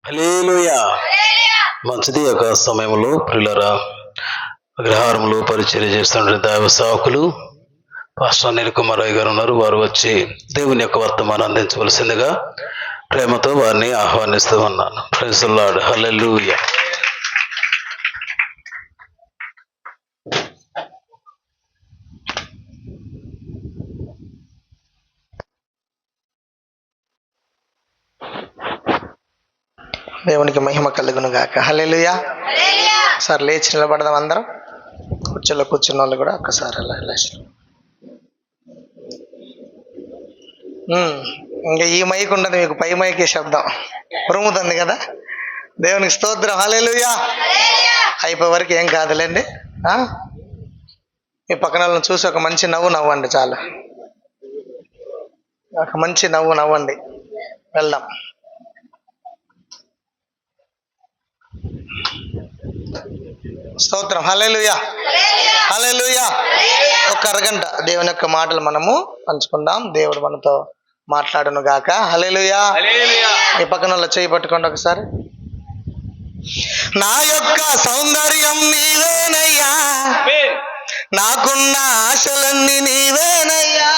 హల్లెలూయా. మంచిది. యొక్క సమయంలో ప్రియులారా, అగ్రహారంలో పరిచర్య చేస్తున్న దైవ సేవకులు పాస్టర్ అనిల్ కుమార్ రాయ్ గారు ఉన్నారు. వారు వచ్చి దేవుని యొక్క వర్తమానం అందించవలసిందిగా ప్రేమతో వారిని ఆహ్వానిస్తూ ఉన్నాను. Praise the Lord. హల్లెలూయా. దేవునికి మహిమ కలుగును గాక. హల్లెలూయా. ఒకసారి లేచి నిలబడదాం అందరం. కుర్చీలో కూర్చున్న వాళ్ళు కూడా ఒక్కసారి అలా లేచి. ఇంకా ఈ మైక్ ఉండదు, మీకు పై మైకే శబ్దం ఉరుముతుంది కదా. దేవునికి స్తోత్రం. హల్లెలూయా. అయిపోయే వరకు ఏం కాదులేండి. మీ పక్కన వాళ్ళని చూసి ఒక మంచి నవ్వు నవ్వండి చాలు. ఒక మంచి నవ్వు నవ్వండి. వెళ్దాం. స్తోత్రం. హల్లెలూయా. హల్లెలూయా. ఒక అరగంట దేవుని యొక్క మాటలు మనము పంచుకుందాం. దేవుడు మనతో మాట్లాడును గాక. హల్లెలూయా. మీ పక్కన వాళ్ళ చేయి పట్టుకోండి ఒకసారి. నా యొక్క సౌందర్యం నీవేనయ్యా, నాకున్న ఆశలన్నీ నీవేనయ్యా.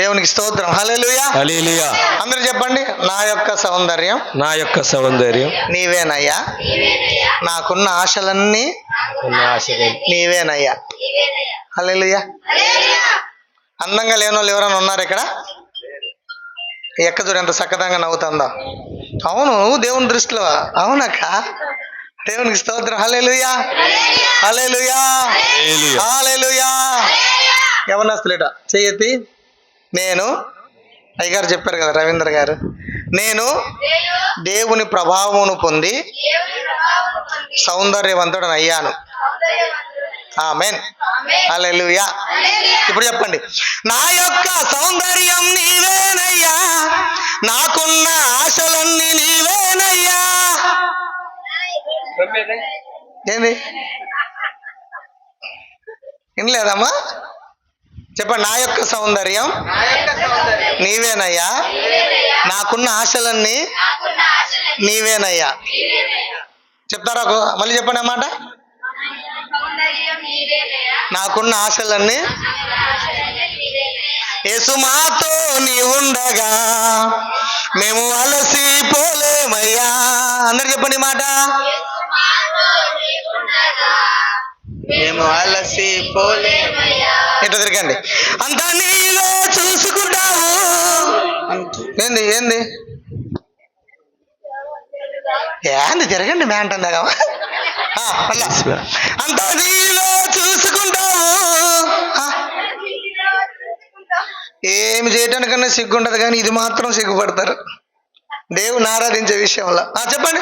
దేవునికి స్తోత్రం. హల్లెలూయా. హల్లెలూయా. అందరూ చెప్పండి. నా యొక్క సౌందర్యం, నా యొక్క సౌందర్యం నీవేనయ్యా, నాకున్న ఆశలన్నీ నీవేనయ్యా. హల్లెలూయా. అందంగా లేని వాళ్ళు ఎవరైనా ఉన్నారు ఇక్కడ? ఎక్క చూడు ఎంత చక్కదంగా నవ్వుతుందో. అవును, దేవుని దృష్టిలో అవునక్క. దేవునికి స్తోత్రం. హల్లెలూయా. హల్లెలూయా. హల్లెలూయా. యవనస్తులేట చెయ్యెత్తి. నేను అయ్యగారు చెప్పారు కదా, రవీంద్ర గారు, నేను దేవుని ప్రభావమును పొంది సౌందర్యవంతుడని అయ్యాను. ఆమేన్. హల్లెలూయా. ఇప్పుడు చెప్పండి. నా యొక్క సౌందర్యం నీవేనయ్యా, నాకున్న ఆశలన్నీ నీవేనయ్యా. ఏంది వినలేదమ్మా? చెప్పండి. నా యొక్క సౌందర్యం నీవేనయ్యా, నాకున్న ఆశలన్నీ నీవేనయ్యా. చెప్తారా? మళ్ళీ చెప్పండి అన్నమాట. నాకున్న ఆశలన్నీ యేసు మాతో నీ ఉండగా మేము అలసిపోలేమయ్యా. అందరు చెప్పండి మాట. మేము అలసిపోలేమయ్యా. ఇట్లా తిరగండి. అంతా నీవే చూసుకుంటావు. ఏంది ఏంది ఏంది తిరగండి మే అంటుందా. అంతా నీవే చూసుకుంటావు. ఏమి చేయటానికన్నా సిగ్గుంటది కానీ ఇది మాత్రం సిగ్గుపడతారు దేవుని ఆరాధించే విషయంలో. చెప్పండి.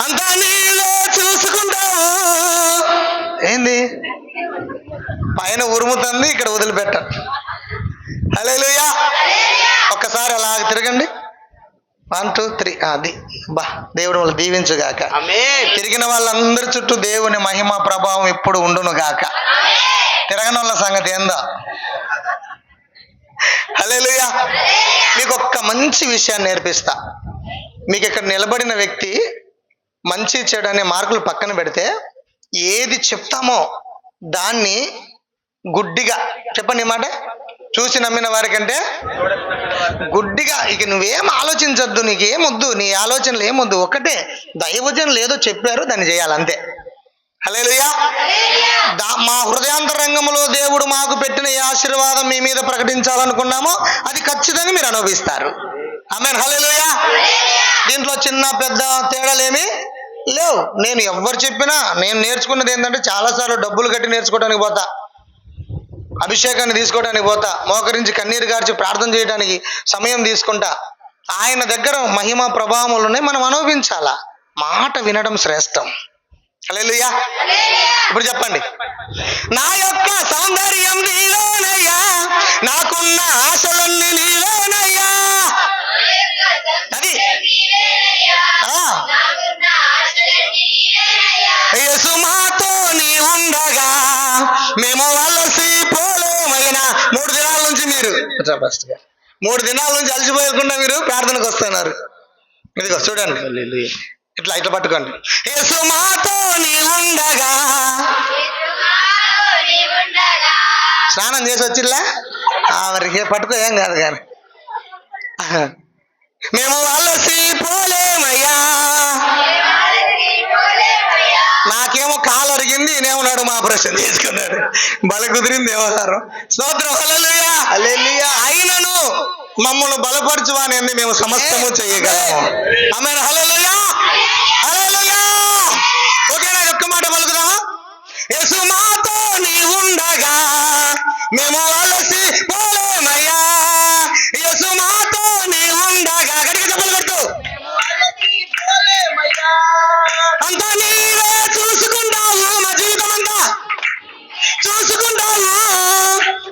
అంతా నీవే చూసుకుంటావు. ఏంది పైన ఉరుముతుంది, ఇక్కడ వదిలిపెట్టారు. హల్లెలూయా. ఒక్కసారి అలా తిరగండి. 1 2 3. అది బా. దేవుడు వాళ్ళు దీవించుగాక. తిరిగిన వాళ్ళందరి చుట్టూ దేవుని మహిమ ప్రభావం ఇప్పుడు ఉండును గాక. తిరగని వాళ్ళ సంగతి ఏందో. హల్లెలూయా. మీకు ఒక్క మంచి విషయాన్ని నేర్పిస్తా. మీకు ఇక్కడ నిలబడిన వ్యక్తి మంచి చెడు అనే మార్కులు పక్కన పెడితే ఏది చెప్తామో దాన్ని గుడ్డిగా చెప్పండి మాట. చూసి నమ్మిన వారికంటే గుడ్డిగా. ఇక నువ్వేం ఆలోచించద్దు, నీకేమొద్దు, నీ ఆలోచనలు ఏమొద్దు. ఒకటే దైవజనులు ఏదో చెప్పారు, దాన్ని చేయాలంతే. హల్లెలూయా. మా హృదయాంతరంగంలో దేవుడు మాకు పెట్టిన ఈ ఆశీర్వాదం మీ మీద ప్రకటించాలనుకున్నామో అది ఖచ్చితంగా మీరు అనుభవిస్తారు. ఆమేన్. హల్లెలూయా. దీంట్లో చిన్న పెద్ద తేడాలేమి లేవు. నేను ఎవరు చెప్పినా నేను నేర్చుకున్నది ఏంటంటే, చాలాసార్లు డబ్బులు కట్టి నేర్చుకోవడానికి పోతా, అభిషేకాన్ని తీసుకోవడానికి పోతా, మోకరించి కన్నీరు గార్చి ప్రార్థన చేయడానికి సమయం తీసుకుంటా. ఆయన దగ్గర మహిమ ప్రభావములు మనం అనుభవించాలా. మాట వినడం శ్రేష్టం. హల్లెలూయా. ఇప్పుడు చెప్పండి. నా యొక్క సౌందర్యం నీవేనయ్యా, నాకున్న ఆశలన్నీ నీవేనయ్యా. అది మేము వాళ్ళసి పోలేమైనా 3 దినాల నుంచి మీరు ఫస్ట్ గా 3 దినాల నుంచి అలసిపోయకుండా మీరు ప్రార్థనకు వస్తున్నారు. ఇదిగో చూడండి, ఇట్లా పట్టుకోండి. యేసు మాతో నీ ఉండగా, స్నానం చేసి వచ్చిల్లా మరి పట్టుకో, ఏం కాదు కానీ. మేము వాళ్ళసి పోలేమయ్యా, నాకేమో కాలు అరిగింది, నేమన్నాడు మా ఆపరేషన్ చేసుకున్నాడు, బల కుదిరింది వ్యవహారం. స్తోత్రం, హల్లెలూయా హల్లెలూయా. అయినను మమ్మల్ని బలపరచువాని అంది మేము సమస్తము చేయగలము. ఆమేన్, హల్లెలూయా హల్లెలూయా. ఓకేనా? ఒక్క మాట పలుకుదామా? యేసు మాతో నీ ఉండగా మేము అలసి పోలేమయ్యా, యేసు మాతో నీ ఉండగా. గట్టిగా చెప్పలు కొట్టు. అంతా నీవే చూసుకుంటావు, మా జీవితం అంతా చూసుకుంటావు,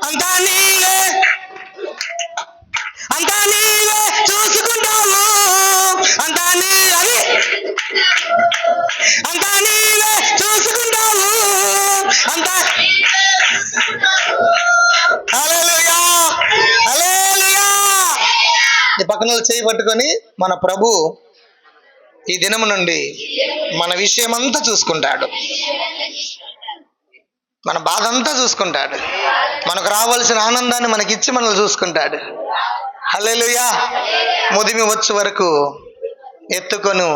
అంతా నీవే చూసుకుంటావు, అంతా అది అంతా నీవే చూసుకుంటావు, అంతా. హల్లెలూయా హల్లెలూయా. ఈ పక్కన చేయి పట్టుకొని మన ప్రభు ఈ దినము నుండి మన విషయమంతా చూసుకుంటాడు, మన బాధ అంతా చూసుకుంటాడు, మనకు రావాల్సిన ఆనందాన్ని మనకిచ్చి మనల్ని చూసుకుంటాడు. హల్లెలూయా. ముదిమి వచ్చే వరకు ఎత్తుకొని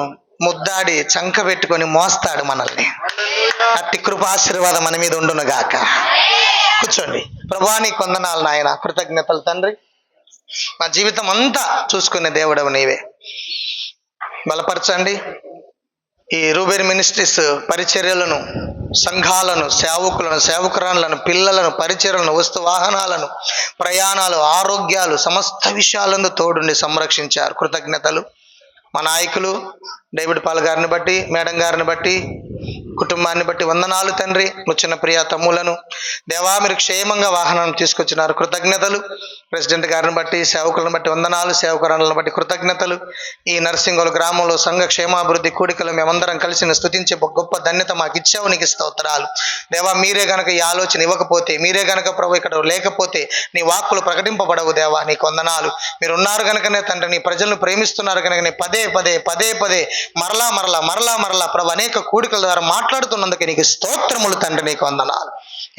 ముద్దాడి చంక పెట్టుకొని మోస్తాడు మనల్ని. అట్టి కృప ఆశీర్వాదం మన మీద ఉండును గాక. కూర్చోండి. ప్రభువా నీకు వందనాలు నాయన, కృతజ్ఞతలు తండ్రి. మా జీవితం అంతా చూసుకునే దేవుడవు నీవే. బలపరచండి ఈ రూబేర్ మినిస్ట్రీస్ పరిచర్యలను, సంఘాలను, సేవకులను, సేవకురాలను, పిల్లలను, పరిచర్యలను, వస్తు వాహనాలను, ప్రయాణాలు, ఆరోగ్యాలు, సమస్త విషయాలను తోడుండి సంరక్షించారు. కృతజ్ఞతలు. మా నాయకులు డేవిడ్ పాల్ గారిని బట్టి, మేడం గారిని బట్టి, కుటుంబాన్ని బట్టి వందనాలు తండ్రి. వచ్చిన ప్రియ తమ్ములను దేవా మీరు క్షేమంగా వాహనాన్ని తీసుకొచ్చినారు. కృతజ్ఞతలు. ప్రెసిడెంట్ గారిని బట్టి, సేవకులను బట్టి వందనాలు, సేవకురాలను బట్టి కృతజ్ఞతలు. ఈ నర్సింగోలు గ్రామంలో సంఘ క్షేమాభివృద్ధి కూడికలు మేమందరం కలిసి స్తుతించే గొప్ప ధన్యత మాకు ఇచ్చావు, నీకు స్తోత్రాలు. దేవా మీరే గనక ఈ ఆలోచన ఇవ్వకపోతే, మీరే గనక ప్రభు ఇక్కడ లేకపోతే నీ వాక్కులు ప్రకటింపబడవు. దేవా నీకు వందనాలు. మీరు ఉన్నారు కనుకనే తండ్రి, నీ ప్రజలను ప్రేమిస్తున్నారు కనుకనే పదే పదే మరలా ప్రభు అనేక కూడికల ద్వారా మాట్లాడుతున్నందుకు నీకు స్తోత్రములు తండ్రి, నీకు వందనాలు.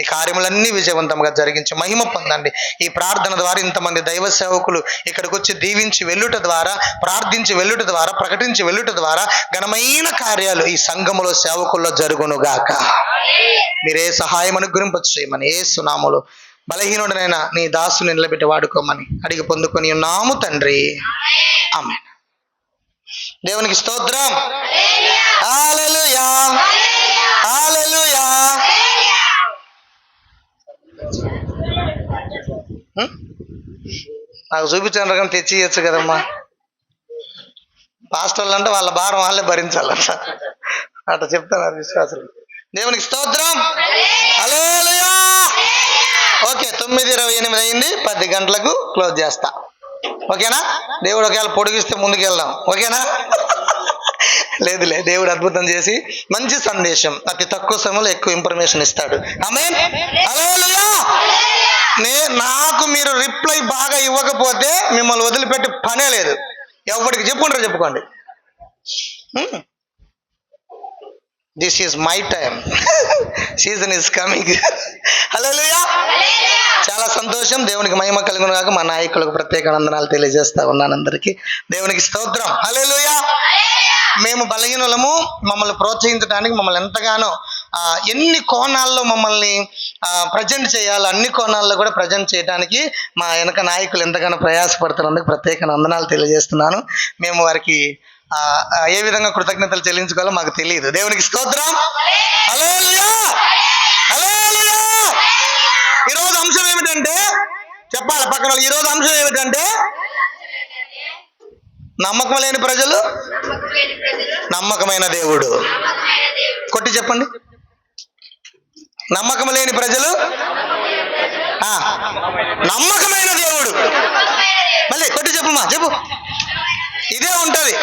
ఈ కార్యములన్నీ విజయవంతంగా జరిగించి మహిమ పొందండి. ఈ ప్రార్థన ద్వారా ఇంతమంది దైవ సేవకులు ఇక్కడికి వచ్చి దీవించి వెళ్ళుట ద్వారా, ప్రార్థించి వెళ్ళుట ద్వారా, ప్రకటించి వెళ్ళుట ద్వారా ఘనమైన కార్యాలు ఈ సంఘములో సేవకుల్లో జరుగునుగాక. మీరే సహాయం అనుగ్రహింప చేయమని యేసు నామములో బలహీనుడనైనా నీ దాసుని నిలబెట్టి వాడుకోమని అడిగి పొందుకొని ఉన్నాము తండ్రి. ఆమేన్. దేవునికి స్తోత్రం. హల్లెలూయా హల్లెలూయా. నాకు చూపించాను కానీ తెచ్చి ఇవ్వచ్చు కదమ్మా. పాస్టర్లు అంటే వాళ్ళ భారం వాళ్ళే భరించాలంట, అట్లా చెప్తున్నారు విశ్వాసులు. దేవునికి స్తోత్రం. హల్లెలూయా. ఓకే, 9:28 అయింది. 10 గంటలకు క్లోజ్ చేస్తా. ఓకేనా? దేవుడు ఒకవేళ పొడిగిస్తే ముందుకు వెళ్దాం. ఓకేనా? లేదులే, దేవుడు అద్భుతం చేసి మంచి సందేశం అతి తక్కువ సమయంలో ఎక్కువ ఇన్ఫర్మేషన్ ఇస్తాడు. ఆమేన్. హల్లెలూయా. నాకు మీరు రిప్లై బాగా ఇవ్వకపోతే మిమ్మల్ని వదిలిపెట్టి పనే లేదు. ఎవరికి చెప్పుకోండి. This is my time, season is coming. Hallelujah. చాలా సంతోషం. దేవునికి మహిమ కలుగును గాక. మా నాయకులకు ప్రత్యేక వందనాలు తెలియజేస్తా ఉన్నాను అందరికీ. దేవునికి స్తోత్రం. హల్లెలూయా. మేము బలహీనులము, మమ్మల్ని ప్రోత్సహించడానికి, మమ్మల్ని ఎంతగానో ఎన్ని కోణాల్లో మమ్మల్ని ప్రజెంట్ చేయాలో అన్ని కోణాల్లో కూడా ప్రజెంట్ చేయడానికి మా వెనక నాయకులు ఎంతగానో ప్రయాసపడుతున్నందుకు ప్రత్యేక వందనాలు తెలియజేస్తున్నాను. మేము వారికి ఏ విధంగా కృతజ్ఞతలు చెల్లించుకోవాలో మాకు తెలియదు. దేవునికి స్తోత్రం. హల్లెలూయా హల్లెలూయా. ఈరోజు అంశం ఏమిటంటే, చెప్పాలి పక్కన, ఈరోజు అంశం ఏమిటంటే నమ్మకం లేని ప్రజలు, నమ్మకమైన దేవుడు. కొట్టి చెప్పండి. నమ్మకం లేని ప్రజలు, నమ్మకమైన దేవుడు. మళ్ళీ కొట్టి చెప్పమ్మా, చెప్పు. ఇదే ఉంటది.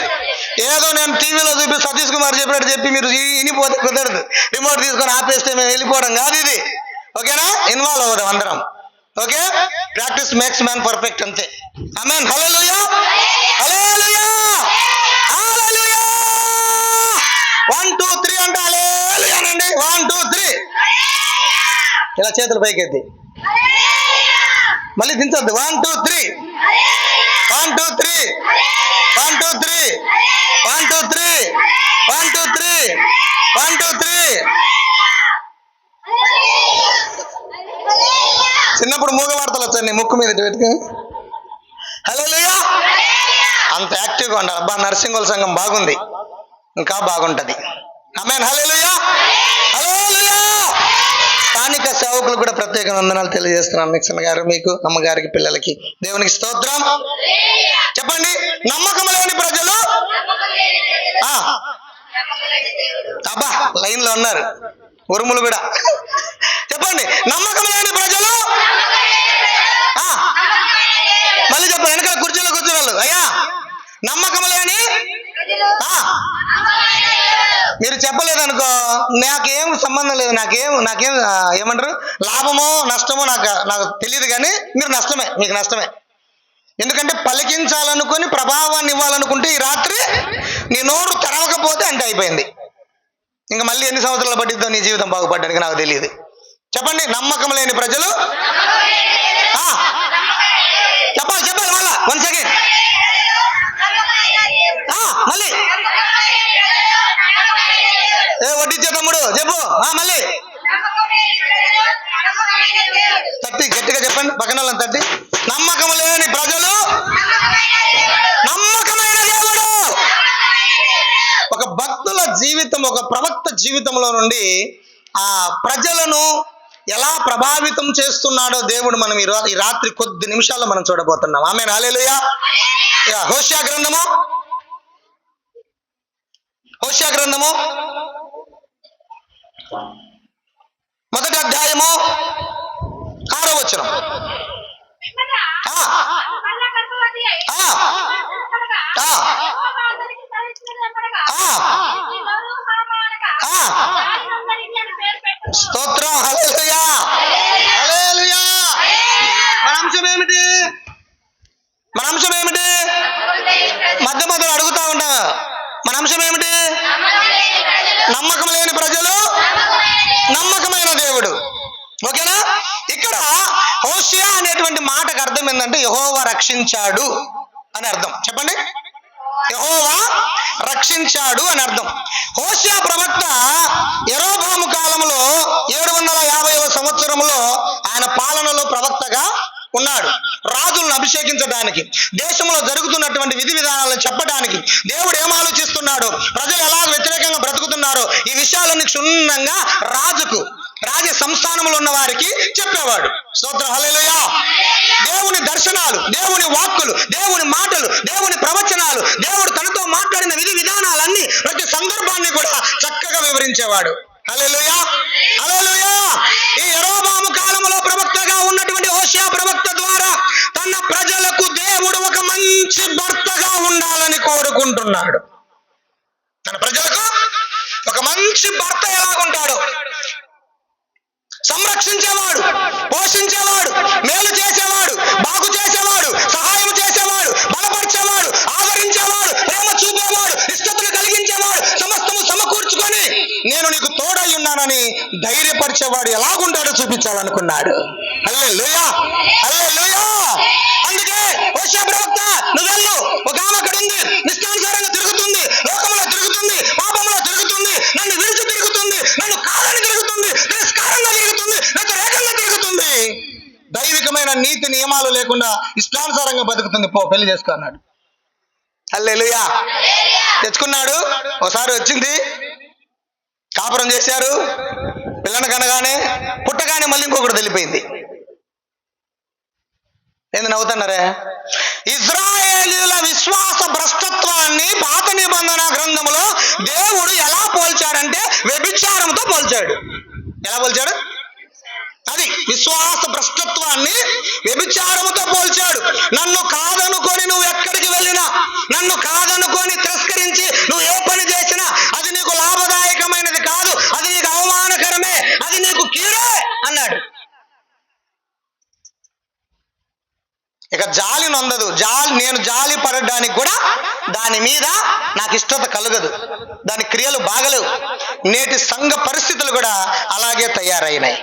ఏదో నేను టీవీలో చూపి సతీష్ కుమార్ చెప్పినట్టు చెప్పి మీరు వినిపోతే కుదరదు. రిమోట్ తీసుకొని ఆపేస్తే మేము వెళ్ళిపోవడం కాదు. ఇది ఓకేనా? ఇన్వాల్వ్ అవుదాం అందరం. Okay, practice makes man perfect, అంతే. ఆమేన్. హల్లెలూయా, హల్లెలూయా, హల్లెలూయా. 1 2 3 అంటే హల్లెలూయా అనండి. 1 2 3 ఇలా చేతులు పైకెత్తి మళ్ళీ దించొద్దు. 1 2 3 1 2 3 1 2 3 1 2 3 1 2 3 1 2 3. చిన్నప్పుడు మూగ వార్తలు వచ్చాయి ముక్కు మీద పెట్టుకుని హల్లెలూయా అంత యాక్టివ్గా ఉండాలి. అబ్బా, నర్సింగుల సంఘం బాగుంది, ఇంకా బాగుంటది. ఆమేన్. హల్లెలూయా, హల్లెలూయా. స్థానిక సేవకులు కూడా ప్రత్యేక వందనాలు తెలియజేస్తున్నాను. నిక్సన్ గారు, మీకు, అమ్మగారికి, పిల్లలకి దేవునికి స్తోత్రం. చెప్పండి. నమ్మకం లేని ప్రజలు. అబ్బా, లైన్ లో ఉన్నారు ఉరుములు కూడా. చెప్పండి. నమ్మకం లేని ప్రజలు. మళ్ళీ చెప్పండి. వెనకాల కుర్చీలో కూర్చున్నారు. అయ్యా, నమ్మకం లేని. మీరు చెప్పలేదనుకో, నాకేం సంబంధం లేదు, నాకేం ఏమంటారు, లాభమో నష్టమో నాకు తెలియదు, కానీ మీరు నష్టమే, మీకు నష్టమే. ఎందుకంటే పలికించాలనుకుని ప్రభావాన్ని ఇవ్వాలనుకుంటే ఈ రాత్రి నీ నోరు తెరవకపోతే అంటే అయిపోయింది. ఇంకా మళ్ళీ ఎన్ని సంవత్సరాలు పట్టిద్దో నీ జీవితం బాగుపడడానికి నాకు తెలియదు. చెప్పండి. నమ్మకం లేని ప్రజలు. చెప్పాలి మళ్ళా. One second. మళ్ళీ వడ్డిచ్చే తమ్ముడు చెప్పు. మళ్ళీ తట్టి గట్టిగా చెప్పండి, పక్కన వాళ్ళని తట్టి. నమ్మకం లేని ప్రజలు, నమ్మకమైన దేవుడు. ఒక భక్తుల జీవితం, ఒక ప్రవక్త జీవితంలో నుండి ఆ ప్రజలను ఎలా ప్రభావితం చేస్తున్నాడో దేవుడు మనం ఈ రాత్రి కొద్ది నిమిషాల్లో మనం చూడబోతున్నాం. ఆమేన్. హల్లెలూయా. హోషేయ గ్రంథము 1వ అధ్యాయము 6వ వచనం. స్తోత్రం. హల్లెలూయా, హల్లెలూయా. మన అంశం ఏమిటి? మధ్య మధ్యలో అడుగుతా ఉంటా. మన అంశం ఏమిటి? నమ్మకం లేని ప్రజలు, నమ్మకమైన దేవుడు. ఓకేనా? ఇక్కడ హోషేయ అనేటువంటి మాటకు అర్థం ఏంటంటే యెహోవా రక్షించాడు అని అర్థం. చెప్పండి. యెహోవా రక్షించాడు అని అర్థం. హోషేయ ప్రవక్త యెరోబాము కాలంలో 750వ సంవత్సరంలో ఆయన పాలనలో ప్రవక్తగా ఉన్నాడు. రాజులను అభిషేకించడానికి, దేశంలో జరుగుతున్నటువంటి విధి విధానాలను చెప్పడానికి, దేవుడు ఏం ఆలోచిస్తున్నాడు, ప్రజలు ఎలా వ్యతిరేకంగా బ్రతుకుతున్నారో ఈ విషయాలన్నీ క్షుణ్ణంగా రాజ సంస్థానంలో ఉన్న వారికి చెప్పేవాడు. స్తోత్రం. హల్లెలూయా. దేవుని దర్శనాలు, దేవుని వాక్కులు, దేవుని మాటలు, దేవుని ప్రవచనాలు, దేవుడు తనతో మాట్లాడిన విధి విధానాలన్నీ, ప్రతి సందర్భాన్ని కూడా చక్కగా వివరించేవాడు. హల్లెలూయా, హల్లెలూయా. ఈ యెరోబాము కాలంలో ప్రవక్తగా ఉన్నటువంటి హోషేయ ప్రవక్త ద్వారా తన ప్రజలకు దేవుడు ఒక మంచి భర్తగా ఉండాలని కోరుకుంటున్నాడు. తన ప్రజలకు ఒక మంచి భర్త ఎలాగుంటాడు? సంరక్షించేవాడు, పోషించేవాడు, మేలు చేసేవాడు, బాగు చేసేవాడు, సహాయం చేసేవాడు, బలపరిచేవాడు, ఆదరించేవాడు, ప్రేమ చూపేవాడు, ఇష్టతను కలిగించేవాడు, సమస్తము సమకూర్చుకొని నేను నీకు తోడై ఉన్నానని ధైర్యపరిచేవాడు ఎలాగుంటాడో చూపించాలనుకున్నాడు. హల్లెలూయా, హల్లెలూయా. అందుకే హోషేయ ప్రవక్త, నువ్వెళ్ళు, ఒక ఆమె అక్కడ ఉంది, నిష్టానుసారంగా తిరుగుతుంది, లోకంలో తిరుగుతుంది, పాపంలో తిరుగుతుంది, నన్ను విడిచి తిరుగుతుంది, నన్ను కాదని తిరుగుతుంది, తిరస్కారంగా తిరుగుతుంది, వ్యతిరేకంగా తిరుగుతుంది, దైవికమైన నీతి నియమాలు లేకుండా ఇష్టానుసారంగా బతుకుతుంది, పో పెళ్లి చేసుకో అన్నాడు. హల్లెలూయా. తెచ్చుకున్నాడు. ఒకసారి వచ్చింది, కాపురం చేశారు, పిల్లని కనగానే పుట్టగానే మళ్ళీ ఇంకొకటి తెలిపోయింది. ఏంది నవ్వుతున్నారే? ఇజ్రాయేలీల విశ్వాస భ్రష్టత్వాన్ని పాత నిబంధన గ్రంథంలో దేవుడు ఎలా పోల్చాడంటే వ్యభిచారంతో పోల్చాడు. ఎలా పోల్చాడు? అది విశ్వాస భ్రష్టత్వాన్ని వ్యభిచారముతో పోల్చాడు. నన్ను కాదనుకొని నువ్వు ఎక్కడికి వెళ్ళినా, నన్ను కాదనుకొని తిరస్కరించి నువ్వు ఏ పని చేసినా అది నీకు లాభదాయకమైనది కాదు, అది నీకు అవమానకరమే, అది నీకు కీడే అన్నాడు. పొందదు. నేను జాలి పడడానికి కూడా దాని మీద నాకు ఇష్టత కలగదు. దాని క్రియలు బాగలేవు. నేటి సంఘ పరిస్థితులు కూడా అలాగే తయారైనాయి.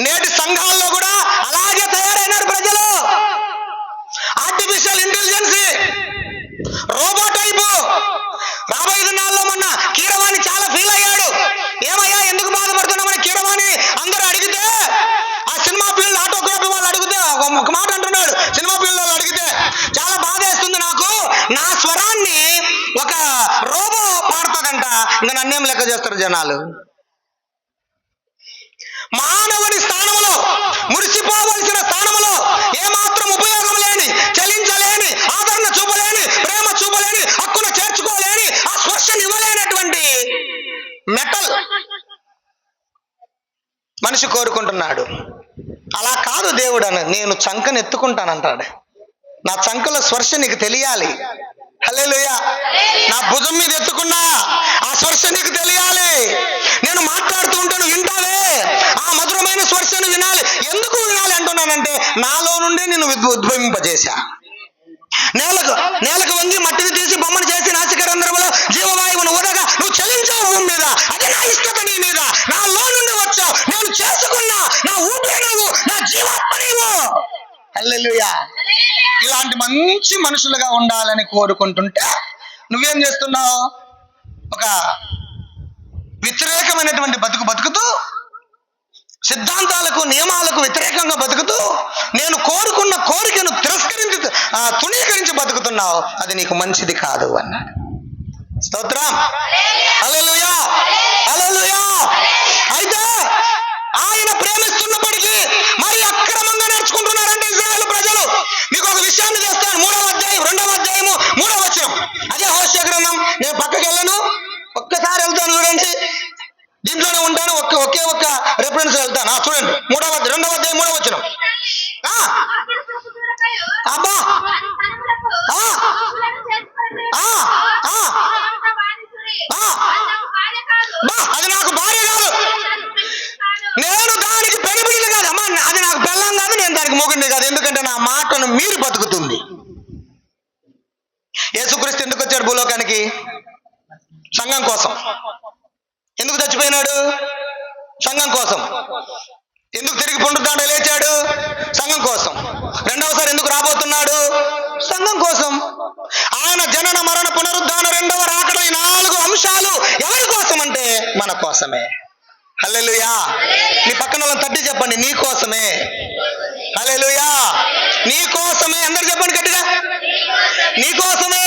నేటి సంఘాల్లో కూడా అలాగే తయారైనారు ప్రజలు. Artificial intelligence, robo type. రాబోయే దినాల్లో మొన్న కీరవాణి చాలా ఫీల్ అయ్యాడు. ఏమయ్యా ఎందుకు బాధపడుతున్నామని కీరవాణి అందరూ అడిగితే, ఆ సినిమా ఫీల్డ్ ఆటోగ్రఫీ వాళ్ళు అడిగితే ఒక మాట అంటున్నాడు. సినిమా ఫీల్డ్ వాళ్ళు అడిగితే, చాలా బాధేస్తుంది నాకు, నా స్వరాన్ని ఒక రోబో పాడుతుందంట, ఇంకా నన్నేం లెక్క చేస్తారు జనాలు. మానవుని స్థానంలో, మురిసిపోవలసిన స్థానంలో ఏమాత్రం ఉపయోగం లేని, చలించలేని, ఆదరణ చూపలేని, ప్రేమ చూపలేని, హక్కును చేర్చుకోలేని, ఆ స్పర్శను ఇవ్వలేనటువంటి మెటల్ మనిషి కోరుకుంటున్నాడు. అలా కాదు దేవుడు అని, నేను చంకను ఎత్తుకుంటానంటాడు. నా చంకలో స్పర్శ నీకు తెలియాలి. హల్లెలూయా. నా భుజం మీద ఎత్తుకున్నా ఆ స్పర్శ నీకు తెలియాలి. నేను మాట్లాడుతూ ఉంటాను, వింటావే, ఆ మధురమైన స్పర్శను వినాలి. ఎందుకు వినాలి అంటున్నానంటే, నాలో నుండే నేను ఉద్భవింపజేశా. నేలకు వంగి మట్టిని తీసి బొమ్మను చేసి నాసికరంధ్రములో జీవవాయువును ఊదగా నువ్వు చలించావు భూమి మీద. అది నా ఇష్టత నీ మీద. నాలో నుండి వచ్చావు, నేను చేసుకున్నా, నా ఊపిరి నువ్వు, నా జీవాత్మ నీవు. హల్లెలూయా. ఇలాంటి మంచి మనుషులుగా ఉండాలని కోరుకుంటుంటే నువ్వేం చేస్తున్నావు? ఒక వ్యతిరేకమైనటువంటి బతుకుతూ, సిద్ధాంతాలకు నియమాలకు వ్యతిరేకంగా బతుకుతూ, నేను కోరుకున్న కోరికను తృణీకరించి బతుకుతున్నావు. అది నీకు మంచిది కాదు అన్నాడు. స్తోత్రం. హల్లెలూయా, హల్లెలూయా. అయితే ఆయన ప్రేమిస్తున్నప్పటికీ మరి అక్రమంగా నేర్చుకుంటున్నారంటే ఇశ్రాయేలు ప్రజలు. మీకు ఒక విషయాన్ని చేస్తాను. 3వ అధ్యాయం 2వ అధ్యాయము 3వ వచనం. అదే హోషేయ గ్రంథం. నేను పక్కకి వెళ్ళను, ఒక్కసారి వెళ్తాను చూడండి. దీంట్లోనే ఉంటాను, ఒకే ఒక్క రెఫరెన్స్ వెళ్తాను. చూడండి, 2వ అధ్యాయం 3వ వచనం. అబ్బా, అది నాకు భార్య కాదు, నేను దానికి పెనిమిడిని కాదు. అమ్మా, అది నాకు పెళ్ళాం కాదు, నేను దానికి మొగుడిని కాదు. ఎందుకంటే నా మాటను మీరు బతుకుతుంది. యేసుక్రీస్తు ఎందుకు వచ్చాడు భూలోకానికి? సంఘం కోసం. ఎందుకు చచ్చిపోయినాడు? సంఘం కోసం. ఎందుకు తిరిగి పునరుద్ధరణ లేచాడు? సంఘం కోసం. రెండవసారి ఎందుకు రాబోతున్నాడు? సంఘం కోసం. ఆయన జనన మరణ పునరుద్ధరణ రెండవ రాకడ, ఈ 4 అంశాలు ఎవరి కోసం అంటే మన కోసమే. హల్లెలూయా. నీ పక్కన వాళ్ళని తట్టి చెప్పండి, నీ కోసమే. హల్లెలూయా. నీ కోసమే. అందరు చెప్పండి గట్టిగా, నీ కోసమే.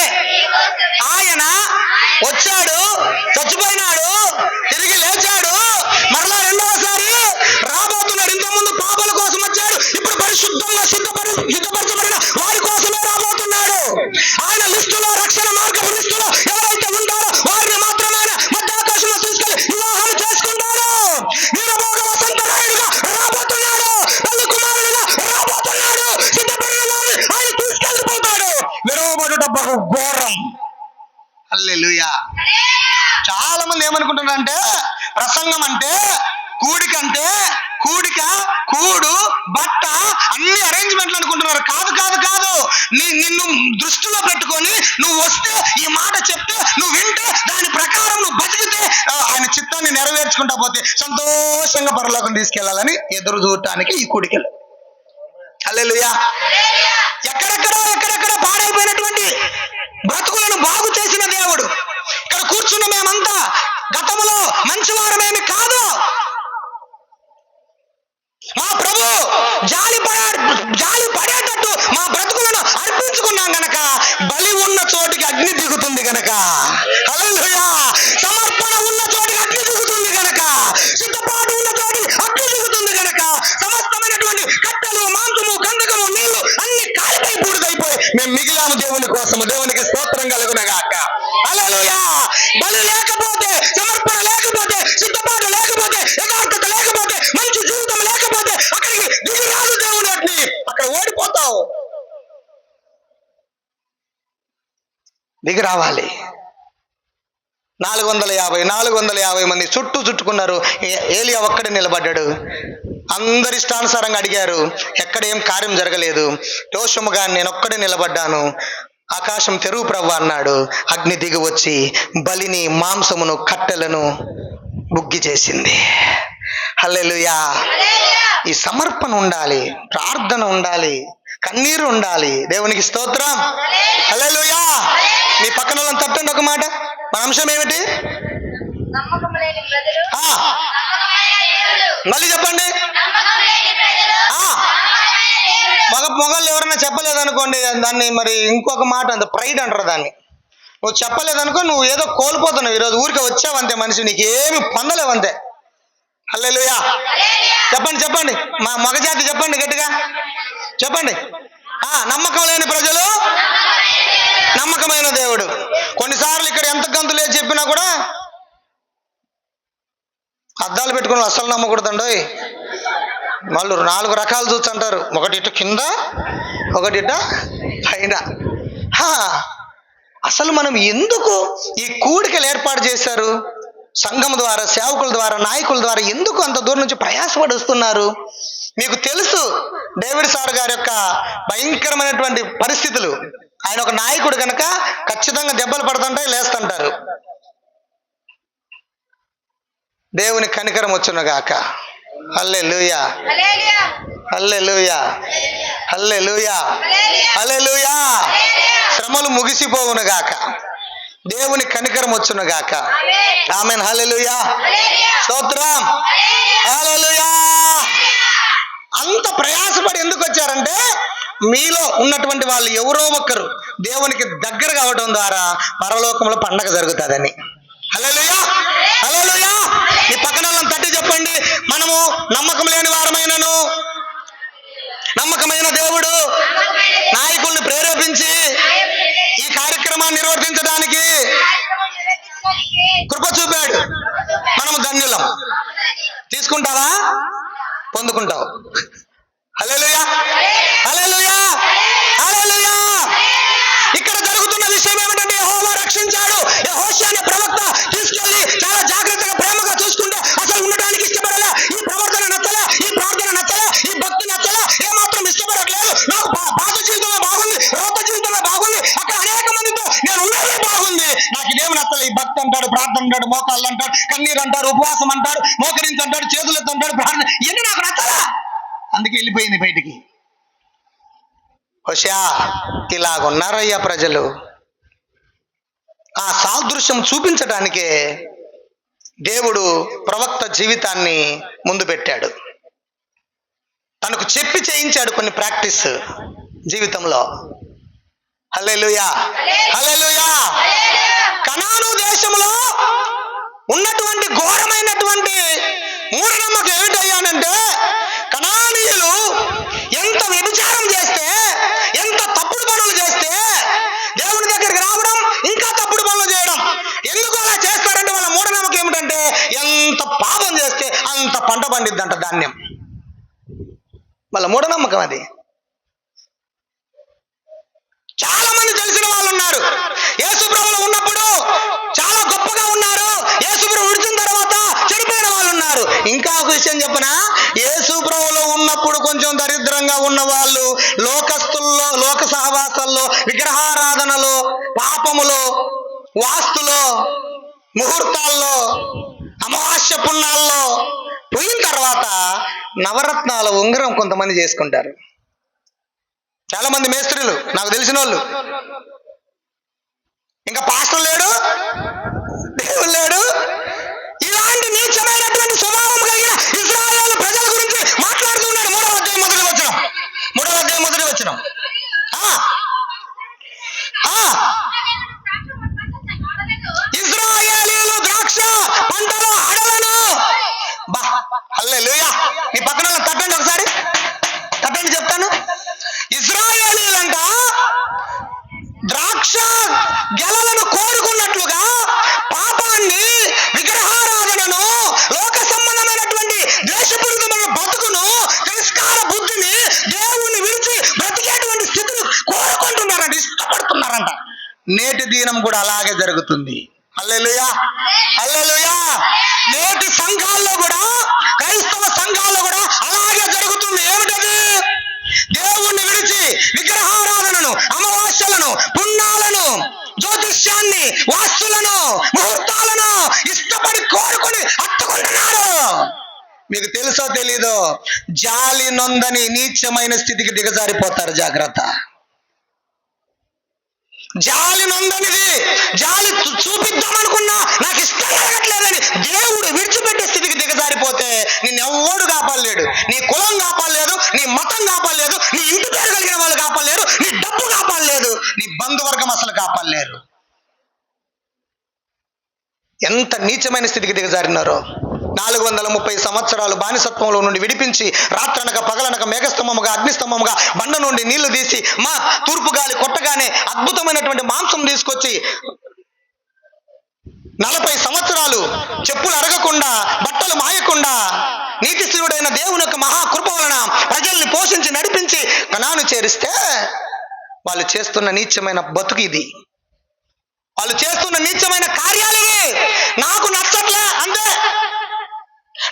ఆయన వచ్చాడు, చచ్చిపోయినాడు, తిరిగి లేచాడు, మరలా రెండవసారి రాబోతున్నాడు. ఇంతకుముందు పాపల కోసం వచ్చాడు, ఇప్పుడు పరిశుద్ధంగా సిద్ధపరచబడిన వారి కోసమే రాబోతున్నాడు. ఆయన లిస్టులో, రక్షణ మార్గపు లిస్టులో ఎవరైతే ఉంటారో వారిని మాత్రమే ఆయన మధ్యాకాశంలో తీసుకెళ్లి వివాహం చేసుకుంటాడు. వీరభోగ వసంత రాయుడుగా రాబోతున్నాడు, తల్లి కుమారుడుగా రాబోతున్నాడు. సిద్ధపడిన వారిని ఆయన తీసుకెళ్ళిపోతాడు. విరవబడుట బహు ఘోరం. హల్లెలూయా. చాలా మంది ఏమనుకుంటున్నారంటే ప్రసంగం అంటే కూడిక, కూడు, బట్ట, అన్ని అరేంజ్మెంట్లు అనుకుంటున్నారు. కాదు కాదు కాదు. నిన్ను దృష్టిలో పెట్టుకొని నువ్వు వస్తే, ఈ మాట చెప్తే, నువ్వు వింటే, దాని ప్రకారం నువ్వు బతికితే ఆయన చిత్తాన్ని నెరవేర్చుకుంటా పోతే సంతోషంగా పరలోకం తీసుకెళ్లాలని ఎదురు చూడటానికి ఈ కూడికలు. హల్లెలూయా. ఎక్కడెక్కడ పాడైపోయినటువంటి బ్రతుకులను బాగు చేసిన దేవుడు. ఇక్కడ కూర్చున్న మేమంతా గతంలో మంచివారమేమి కాదు. మా ప్రభు జాలి పడేటట్టు మా బ్రతుకులను అర్పించుకున్నాం గనక బలి ఉన్న చోటికి అగ్ని దిగుతుంది గనక. హల్లెలూయా. సమర్పణ ఉన్న చోటికి అగ్ని దిగుతుంది గనక, సిద్ధపాటు ఉన్న చోటికి అగ్ని దిగుతుంది గనక, సమస్తమైనటువంటి కట్టెలు, మాంసము, గంధకము, నీళ్లు అన్ని కాలిపోయి బూడిదైపోయి మేము మిగిలాము దేవుని కోసము. దేవునికి స్తోత్రం కలుగునగాక. హల్లెలూయా. బలి లేకపోతే, సమర్పణ లేకపోతే, సిద్ధపాటు లేకపోతే, యథార్థత లేకపోతే, మంచి జీవితం లేకపోతే అక్కడికి దిగి రాదు దేవుని అగ్ని. అక్కడ ఓడిపోతావు. దిగి రావాలి. 450 మంది చుట్టుకున్నారు. ఏలియా ఒక్కడే నిలబడ్డాడు. అందరి ఇష్టానుసారంగా అడిగారు, ఎక్కడ ఏం కార్యం జరగలేదు. యోషముగా నేను ఒక్కడే నిలబడ్డాను. ఆకాశం తెరువు ప్రభు అన్నాడు. అగ్ని దిగి వచ్చి బలిని, మాంసమును, కట్టెలను బుగ్గి చేసింది. హల్లెలూయా. ఈ సమర్పణ ఉండాలి, ప్రార్థన ఉండాలి, కన్నీరు ఉండాలి. దేవునికి స్తోత్రం. హల్లెలూయా. మీ పక్కన వాళ్ళని తట్టండి ఒక మాట. మన అంశం ఏమిటి? మళ్ళీ చెప్పండి. మొగళ్ళు ఎవరైనా చెప్పలేదనుకోండి, దాన్ని మరి ఇంకొక మాట అంత ప్రైడ్ అంటారు దాన్ని. నువ్వు చెప్పలేదనుకో, నువ్వు ఏదో కోల్పోతున్నావు. ఈరోజు ఊరికే వచ్చావంతే, మనిషి నీకు ఏమి పొందలేవంతే. హల్లెలూయా. చెప్పండి చెప్పండి, మా మగజాతి చెప్పండి, గట్టిగా చెప్పండి. నమ్మకం లేని ప్రజలు నమ్మకమైన దేవుడు. కొన్నిసార్లు ఇక్కడ ఎంత గంతులు ఏది చెప్పినా కూడా అద్దాలు పెట్టుకుని అస్సలు నమ్మకూడదండి. వాళ్ళు 4 రకాలు చూస్తుంటారు. ఒకటి ఇటు కింద, ఒకటి ఇట పైన. అసలు మనం ఎందుకు ఈ కూడికలు ఏర్పాటు చేశారు? సంఘం ద్వారా, సేవకుల ద్వారా, నాయకుల ద్వారా ఎందుకు అంత దూరం నుంచి ప్రయాసపడి వస్తున్నారు? మీకు తెలుసు డేవిడ్ సార్ గారి యొక్క భయంకరమైనటువంటి పరిస్థితులు. ఆయన ఒక నాయకుడు కనుక ఖచ్చితంగా దెబ్బలు పడుతుంటాయి, లేస్తుంటారు. దేవుని కనికరం వచ్చునుగాక. హల్లెలూయా, హల్లెలూయా, హల్లెలూయా, హల్లెలూయా. శ్రమలు ముగిసిపోవునుగాక. దేవుని కనికరం వచ్చునుగాక. ఆమేన్. హల్లెలూయా. స్తోత్రం. హల్లెలూయా. అంత ప్రయాసపడి ఎందుకు వచ్చారంటే, మీలో ఉన్నటువంటి వాళ్ళు ఎవరో ఒకరు దేవునికి దగ్గర కావడం ద్వారా పరలోకంలో పండగ జరుగుతుందని. హల్లెలూయా, హల్లెలూయా. ఈ పక్కన వాళ్ళని తట్టి చెప్పండి, మనము నమ్మకం లేని వారమైనను నమ్మకమైన దేవుడు నాయకుల్ని ప్రేరేపించి ఈ కార్యక్రమాన్ని నిర్వర్తించడానికి కృప చూపాడు. మనము ధన్యులం. తీసుకుంటావా? పొందుకుంటావు. హల్లెలూయా, హల్లెలూయా, హల్లెలూయా. ఇక్కడ జరుగుతున్న విషయం ఏమిటంటే, యెహోవా రక్షించాడు. యెహోషువ అనే ప్రవక్త తీసుకెళ్లి చాలా జాగ్రత్తగా ప్రేమగా చూసుకుంటే అసలు ఉండడానికి ఇష్టపడలే. ఈ ప్రవర్తన నచ్చలే, ఈ ప్రార్థన నచ్చలే, ఈ భక్తి నచ్చలే, ఏమాత్రం ఇష్టపడట్లేదు. నాకు పాత జీవితంలో బాగుంది, రోత జీవితంలో బాగుంది, అక్కడ అనేక మందితో నేను ఉన్నదే బాగుంది, నాకు ఇదేమి నచ్చలే. ఈ భక్తి అంటాడు, ప్రార్థన అంటాడు, మోకాళ్ళు అంటాడు, కన్నీరు అంటారు, ఉపవాసం అంటాడు, మోకరించి అంటాడు, చేతులెత్తి అంటాడు, ప్రార్థన, ఇవన్నీ నాకు నచ్చలే. అందుకే వెళ్ళిపోయింది బయటికి. హోషేయ, ఇలాగున్నారయ్యా ప్రజలు. ఆ సాదృశ్యం చూపించడానికే దేవుడు ప్రవక్త జీవితాన్ని ముందు పెట్టాడు. తనకు చెప్పి చేయించాడు కొన్ని ప్రాక్టీస్ జీవితంలో. హల్లెలూయా, హల్లెలూయా. కనాను దేశంలో ఉన్నటువంటి ఘోరమైనటువంటి మూఢనమ్మకం ఏమిటయ్యానంటే, కనానీయులు ఎంత వ్యభిచారం చేస్తే, ఎంత తప్పుడు పనులు చేస్తే దేవుని దగ్గరికి రావడం, ఇంకా తప్పుడు పనులు చేయడం. ఎందుకు అలా చేస్తారంటే వాళ్ళ మూఢనమ్మకం ఏమిటంటే, ఎంత పాపం చేస్తే అంత పంట పండిద్దంట, ధాన్యం. వాళ్ళ మూఢనమ్మకం అది. చాలా మంది తెలిసిన వాళ్ళు ఉన్నారు. యేసు ప్రభువులో ఉన్నప్పుడు చాలా గొప్పగా ఉన్నారు, యేసు ప్రభు విడిచిన తర్వాత చెడిపోయిన వాళ్ళు ఉన్నారు. ఇంకా ఒక విషయం చెప్పనా, యేసు ప్రభువులో ఉన్నప్పుడు కొంచెం దరిద్రంగా ఉన్న వాళ్ళు లోకస్తుల్లో, లోక సహవాసాల్లో, విగ్రహారాధనలో, పాపములో, వాస్తులో, ముహూర్తాల్లో, అమావాస్య పుణ్యాల్లో పోయిన తర్వాత నవరత్నాల ఉంగరం కొంతమంది చేసుకుంటారు. చాలా మంది మేస్త్రీలు నాకు తెలిసిన వాళ్ళు. ఇంకా పాస్టర్ లేడు, దేవుడు లేడు. ఇలాంటి నీచమైనటువంటి స్వభావం కలిగిన ఇశ్రాయేలు ప్రజల గురించి మాట్లాడుతున్నాడు. 3వ అధ్యాయం మొదటి వచనం. 3వ అధ్యాయం మొదటి వచనం. ఇశ్రాయేలీయులు ద్రాక్ష పంటలో అడలను. బా, హల్లెలూయా. మీ పక్కన తట్టండి, ఒకసారి తట్టండి, చెప్తాను. ఇశ్రాయేలీయులంట ద్రాక్ష గెలలను కోరుకున్నట్లుగా పాపాన్ని, విగ్రహారాధనను, లోక సంబంధమైనటువంటి ద్వేషపూరితమైన బతుకును, తిరస్కార బుద్ధిని, దేవుణ్ణి విడిచి బ్రతికేటువంటి స్థితిని కోరుకుంటున్నారంట, ఇష్టపడుతున్నారంట. నేటి దినం కూడా అలాగే జరుగుతుంది. హల్లెలూయా, హల్లెలూయా. నేటి సంఘాల్లో కూడా, క్రైస్తవ సంఘాల్లో కూడా అలా విగ్రహారాధనను, అమావాస్యలను, పుణ్యాలను, జ్యోతిష్యాన్ని, వాస్తులను, ముహూర్తాలను ఇష్టపడి కోరుకొని హత్తుకుంటున్నారు. మీకు తెలుసో తెలీదో, జాలి నొందని నీచమైన స్థితికి దిగజారిపోతారు. జాగ్రత్త. జాలి నొందనిది, జాలి చూపిద్దామనుకున్నా నాకు ఇష్టం కలగట్లేదని దేవుడు విడిచిపెట్టే స్థితికి దిగజారిపోతే నిన్నెవ్వడు కాపాడలేడు. నీ కులం కాపాడలేదు, నీ మతం కాపాడలేదు, నీ ఇంటి పేరు కలిగిన వాళ్ళు కాపాడలేరు, నీ డబ్బు కాపాడలేదు, నీ బంధువర్గం అసలు కాపాడలేరు. ఎంత నీచమైన స్థితికి దిగజారినారో. 430 సంవత్సరాలు బానిసత్వంలో నుండి విడిపించి రాత్రనక పగలనక మేఘస్తంభముగా అగ్నిస్తంభముగా బండ నుండి నీళ్లు తీసి మా తూర్పు గాలి కొట్టగానే అద్భుతమైనటువంటి మాంసం తీసుకొచ్చి 40 సంవత్సరాలు చెప్పులు అరగకుండా, బట్టలు మాయకుండా, నీతిశీలుడైన దేవుని యొక్క మహాకృప వలన ప్రజల్ని పోషించి నడిపించి కనాను చేరిస్తే వాళ్ళు చేస్తున్న నీచమైన బతుకు ఇది. వాళ్ళు చేస్తున్న నీచమైన కార్యాలు ఇవి. నాకు నచ్చట్లే, అంతే.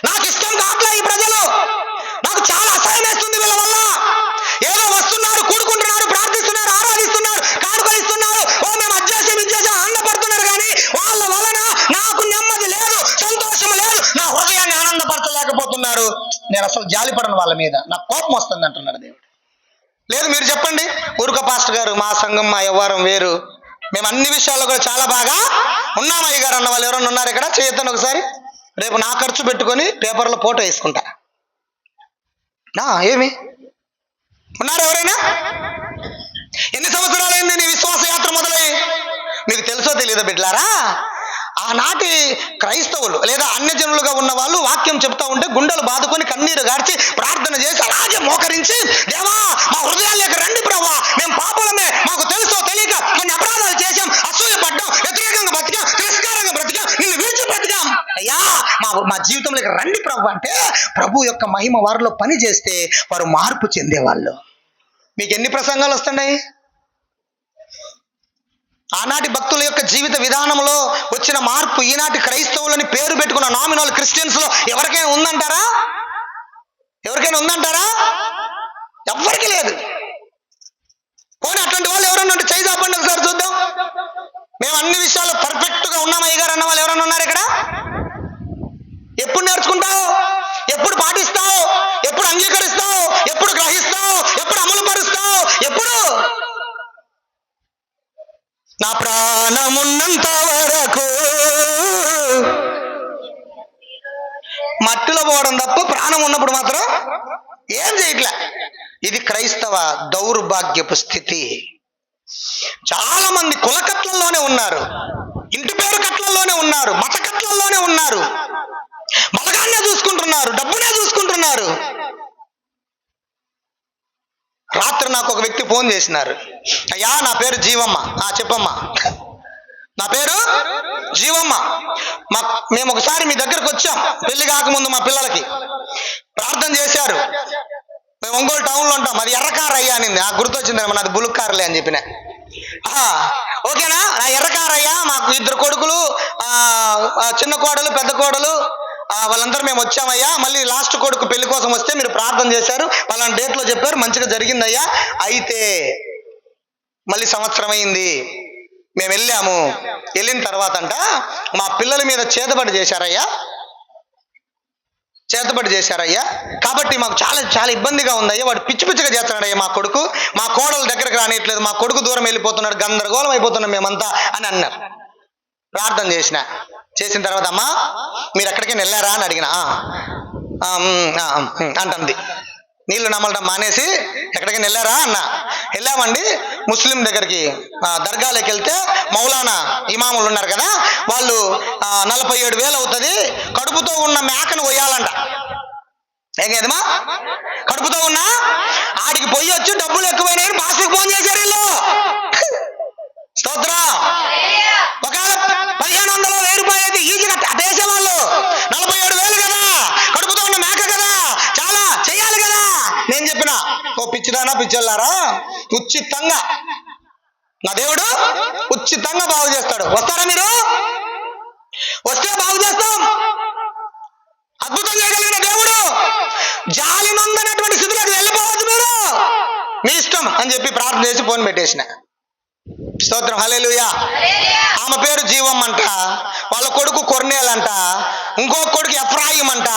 నాకు ఇష్టం కావట్లే ఈ ప్రజలు. నాకు చాలా అసహ్యం వేస్తుంది వీళ్ళ వల్ల. ఏదో వస్తున్నారు, కూడుకుంటున్నారు, ప్రార్థిస్తున్నారు, ఆరాధిస్తున్నారు, కానుకలు ఇస్తున్నారు, ఓ మేము అధ్యాసం ఆనందపడుతున్నారు. కానీ వాళ్ళ వలన నాకు నెమ్మది లేదు, సంతోషం లేదు, నా హృదయాన్ని ఆనందపరచలేకపోతున్నారు. నేను అసలు జాలిపడను వాళ్ళ మీద, నాకు కోపం వస్తుంది అంటున్నాడు దేవుడు. లేదు మీరు చెప్పండి, ఊరుక పాస్టర్ గారు, మా సంఘం మా వ్యవహారం వేరు, మేము అన్ని విషయాల్లో కూడా చాలా బాగా ఉన్నామయ్య గారు అన్న వాళ్ళు ఎవరన్నా ఉన్నారు ఇక్కడ? చేయొద్దని ఒకసారి. రేపు నా ఖర్చు పెట్టుకొని పేపర్లో ఫోటో వేసుకుంటా. ఏమి ఉన్నారు ఎవరైనా? ఎన్ని సంవత్సరాలైంది నీ విశ్వాస యాత్ర మొదలై? మీకు తెలుసో తెలియదో బిడ్డలారా, ఆనాటి క్రైస్తవులు లేదా అన్యజనులుగా ఉన్న వాళ్ళు వాక్యం చెప్తా ఉంటే గుండెలు బాదుకొని కన్నీరు గార్చి ప్రార్థన చేసి అలాగే మోకరించి, దేవా మా హృదయాల్లోకి రండి ప్రభా, మేము పాపలమే, మాకు తెలుసో తెలియక కొన్ని అపరాధాలు చేశాం, అసూయ పడ్డాం, వ్యతిరేకంగా బ్రతికాం, తిరస్కారంగా బ్రతికాం, నిన్ను విడిచి బ్రతికాం, అయ్యా మా జీవితంలోకి రండి ప్రభు అంటే ప్రభు యొక్క మహిమ వారిలో పని చేస్తే వారు మార్పు చెందేవాళ్ళు. మీకు ఎన్ని ప్రసంగాలు వస్తున్నాయి? ఆనాటి భక్తుల యొక్క జీవిత విధానంలో వచ్చిన మార్పు ఈనాటి క్రైస్తవులని పేరు పెట్టుకున్న నామినల్ క్రిస్టియన్స్ లో ఎవరికైనా ఉందంటారా? ఎవరికైనా ఉందంటారా? ఎవ్వరికి లేదు. పోనీ అట్లాంటి వాళ్ళు ఎవరన్నా ఉంటే చేయి చాపండి ఒకసారి చూద్దాం. మేము అన్ని విషయాల్లో పర్ఫెక్ట్ గా ఉన్నాం అయ్య గారు అన్న వాళ్ళు ఎవరన్నా ఉన్నారు ఇక్కడ? ఎప్పుడు నేర్చుకుంటావు? ఎప్పుడు పాటిస్తావు? ఎప్పుడు అంగీకరిస్తావు? ఎప్పుడు గ్రహిస్తావు? ఎప్పుడు అమలు పరుస్తావు? ఎప్పుడు? నా ప్రాణమున్నంత వరకు మట్టిలో పోవడం తప్ప ప్రాణం ఉన్నప్పుడు మాత్రం ఏం చేయట్లే. ఇది క్రైస్తవ దౌర్భాగ్యపు స్థితి. చాలా మంది కుల కట్లల్లోనే ఉన్నారు, ఇంటి పేరు కట్లల్లోనే ఉన్నారు, మత కట్లల్లోనే ఉన్నారు, బలగాన్నే చూసుకుంటున్నారు, డబ్బునే చూసుకుంటున్నారు. రాత్రి నాకు ఒక వ్యక్తి ఫోన్ చేసినారు. అయ్యా నా పేరు జీవమ్మ. చెప్పమ్మా. నా పేరు జీవమ్మ. మేము ఒకసారి మీ దగ్గరకు వచ్చాం, పెళ్లి కాకముందు మా పిల్లలకి ప్రార్థన చేశారు. మేము ఒంగోలు టౌన్లో ఉంటాం, అది ఎర్రకారయ్య అనింది. నాకు గుర్తొచ్చింది, నాది బులుక్ కార్లే అని చెప్పిన. ఓకేనా, నా ఎర్రకారయ్య, మాకు 2 కొడుకులు, చిన్న కోడలు, పెద్ద కోడలు, వాళ్ళందరూ మేము వచ్చామయ్యా. మళ్ళీ లాస్ట్ కొడుకు పెళ్లి కోసం వస్తే మీరు ప్రార్థన చేశారు, పలానా డేట్లో చెప్పారు, మంచిగా జరిగిందయ్యా. అయితే మళ్ళీ సంవత్సరం అయింది, మేము వెళ్ళాము. వెళ్ళిన తర్వాత అంట మా పిల్లల మీద చేతబడి చేశారయ్యా, చేతబడి చేశారయ్యా. కాబట్టి మాకు చాలా చాలా ఇబ్బందిగా ఉందయ్యా. వాడు పిచ్చి పిచ్చిగా చేస్తున్నాడయ్యా మా కొడుకు, మా కోడలు దగ్గరకు రానియట్లేదు, మా కొడుకు దూరం వెళ్ళిపోతున్నాడు, గందరగోళం అయిపోతున్నాం మేమంతా అని అన్నారు. ప్రార్థన చేసిన తర్వాత, అమ్మా మీరు ఎక్కడికైనా వెళ్ళారా అని అడిగిన. అంటుంది. నీళ్లు నమ్మడం మానేసి ఎక్కడికైనా వెళ్ళారా అన్న. వెళ్ళామండి, ముస్లిం దగ్గరికి దర్గాలోకి వెళ్తే మౌలానా ఇమాములు ఉన్నారు కదా, వాళ్ళు 47,000 అవుతుంది, కడుపుతో ఉన్న మేకను కొయ్యాలంట. ఏం కదమ్మా, కడుపుతో ఉన్నా ఆడికి పొయ్యి వచ్చి డబ్బులు ఎక్కువైనాయని బాస్కి ఫోన్ చేశారు వీళ్ళు. స్తోత్రం. ఒకవేళ 1,500 1000 అయితే ఈజీగా దేశవాళ్ళు 47,000 కదా, కడుపుతో ఉన్న మేక కదా, చాలా చెయ్యాలి కదా. నేను చెప్పిన, ఓ పిచ్చిదానా పిచ్చోళ్ళారా, ఉచితంగా నా దేవుడు ఉచితంగా బాగు చేస్తాడు. వస్తారా మీరు? వస్తే బాగు చేస్తాం. అద్భుతం చేయగలిగిన దేవుడు. జాలి మందనటువంటి స్థితిలోకి వెళ్ళిపోవద్దు. మీ ఇష్టం అని చెప్పి ప్రార్థన చేసి ఫోన్ పెట్టేసిన. స్తోత్రం, హల్లెలూయా. ఆమె పేరు జీవం అంట, వాళ్ళ కొడుకు కొర్నేల్ అంట, ఇంకో కొడుకు ఎఫ్రాయిం అంట,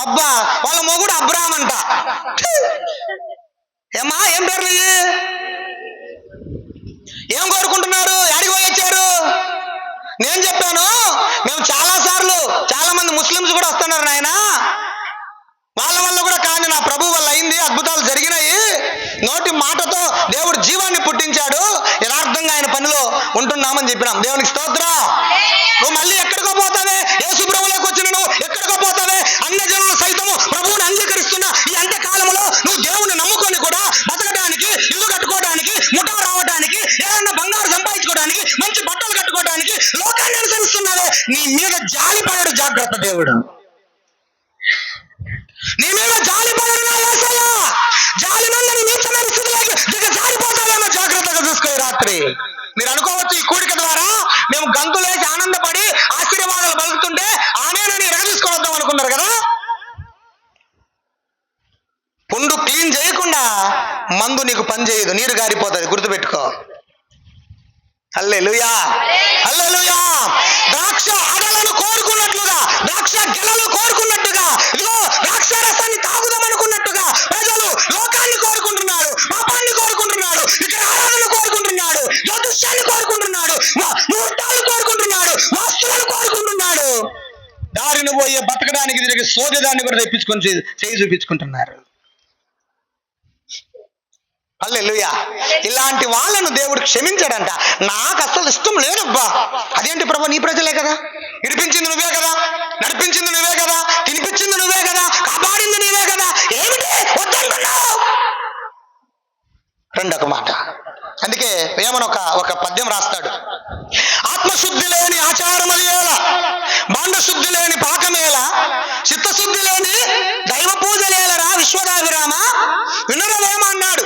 అబ్బా వాళ్ళ మొగుడు అబ్రామ్ అంట. ఏమ్మా ఏం పేర్లు ఇవి? ఏం కోరుకుంటున్నారు? ఎడికి పోయి వచ్చారు? నేను చెప్పాను, మేము చాలా మంది ముస్లిమ్స్ కూడా వస్తున్నారు నాయన, వాళ్ళ వల్ల కూడా కాదు, నా ప్రభు వల్ల అయింది, అద్భుతాలు జరిగినాయి, నోటి మాటతో దేవుడు జీవాన్ని పుట్టించాడు, యథార్థంగా ఆయన పనిలో ఉంటున్నామని చెప్పినాం. దేవునికి స్తోత్రం. నువ్వు మళ్ళీ ఎక్కడికో పోతావే, యేసు ప్రభువులోకి వచ్చిన నువ్వు ఎక్కడికో పోతావే, అన్య జనులు సైతము ప్రభువుని అంగీకరిస్తున్న ఈ అంత్యకాలంలో నువ్వు దేవుని నమ్ముకొని కూడా బతకడానికి, ఇల్లు కట్టుకోవడానికి, ముఠా రావడానికి, ఏదన్నా బంగారు సంపాదించుకోవడానికి, మంచి బట్టలు కట్టుకోవడానికి లోకాన్ని అనుసరిస్తున్నావే, నీ మీద జాలి పడడు, జాగ్రత్త. దేవుడు నీ మీద జాలి పడడు, నా యేసయ్య. జాలి నందని నీచమైన స్థితిలోకి జారిపోతావేమో, జాగ్రత్తగా చూసుకో. ఈ రాత్రి మీరు అనుకోవచ్చు, ఈ కూడిక ద్వారా మేము గంతులేసి ఆనందపడి ఆశీర్వాదాలు పలుకుతుంటే ఆమెనని ఎగదీసుకోవద్దాం అనుకున్నారు కదా. పుండు క్లీన్ చేయకుండా మందు నీకు పని చేయదు, నీరు గారిపోతుంది, గుర్తుపెట్టుకో. హల్లెలూయా, హల్లెలూయా. ద్రాక్ష అడలను కోరుకున్నట్లుగా, ద్రాక్ష గెలలు కోరుకున్నట్టుగా, ఇదిగో ద్రాక్ష రసాన్ని తాగుదాం అనుకున్నట్టుగా ప్రజలు లోకాన్ని కోరుకుంటున్నాడు, పాపాన్ని కోరుకుంటున్నాడు, ఇక్కడ ఆరాధన కోరుకుంటున్నాడు, జ్యోతిష్యాన్ని కోరుకుంటున్నాడు, ముహూర్తాలు కోరుకుంటున్నాడు, వాస్తులను కోరుకుంటున్నాడు. దారిని పోయే బతకడానికి తిరిగి సోదదాన్ని కూడా తెప్పించుకొని చేయి చూపించుకుంటున్నారు. హల్లెలూయా. ఇలాంటి వాళ్ళను దేవుడు క్షమించాడంట. నాకు అసలు ఇష్టం లేదబ్బా. అదేంటి ప్రభు, నీ ప్రజలే కదా, ఇడిపించింది నువ్వే కదా, నడిపించింది నువ్వే కదా, తినిపించింది నువ్వే కదా, కాపాడింది నువ్వే కదా, ఏమిటి వద్దంటున్నావు? రెండొక మాట. అందుకే వేమన ఒక పద్యం రాస్తాడు. ఆత్మశుద్ధి లేని ఆచారమేల, బాండశుద్ధి లేని పాకమేల, చిత్తశుద్ధి లేని దైవ పూజలేలరా విశ్వదాభిరామ, వినరవేమో అన్నాడు.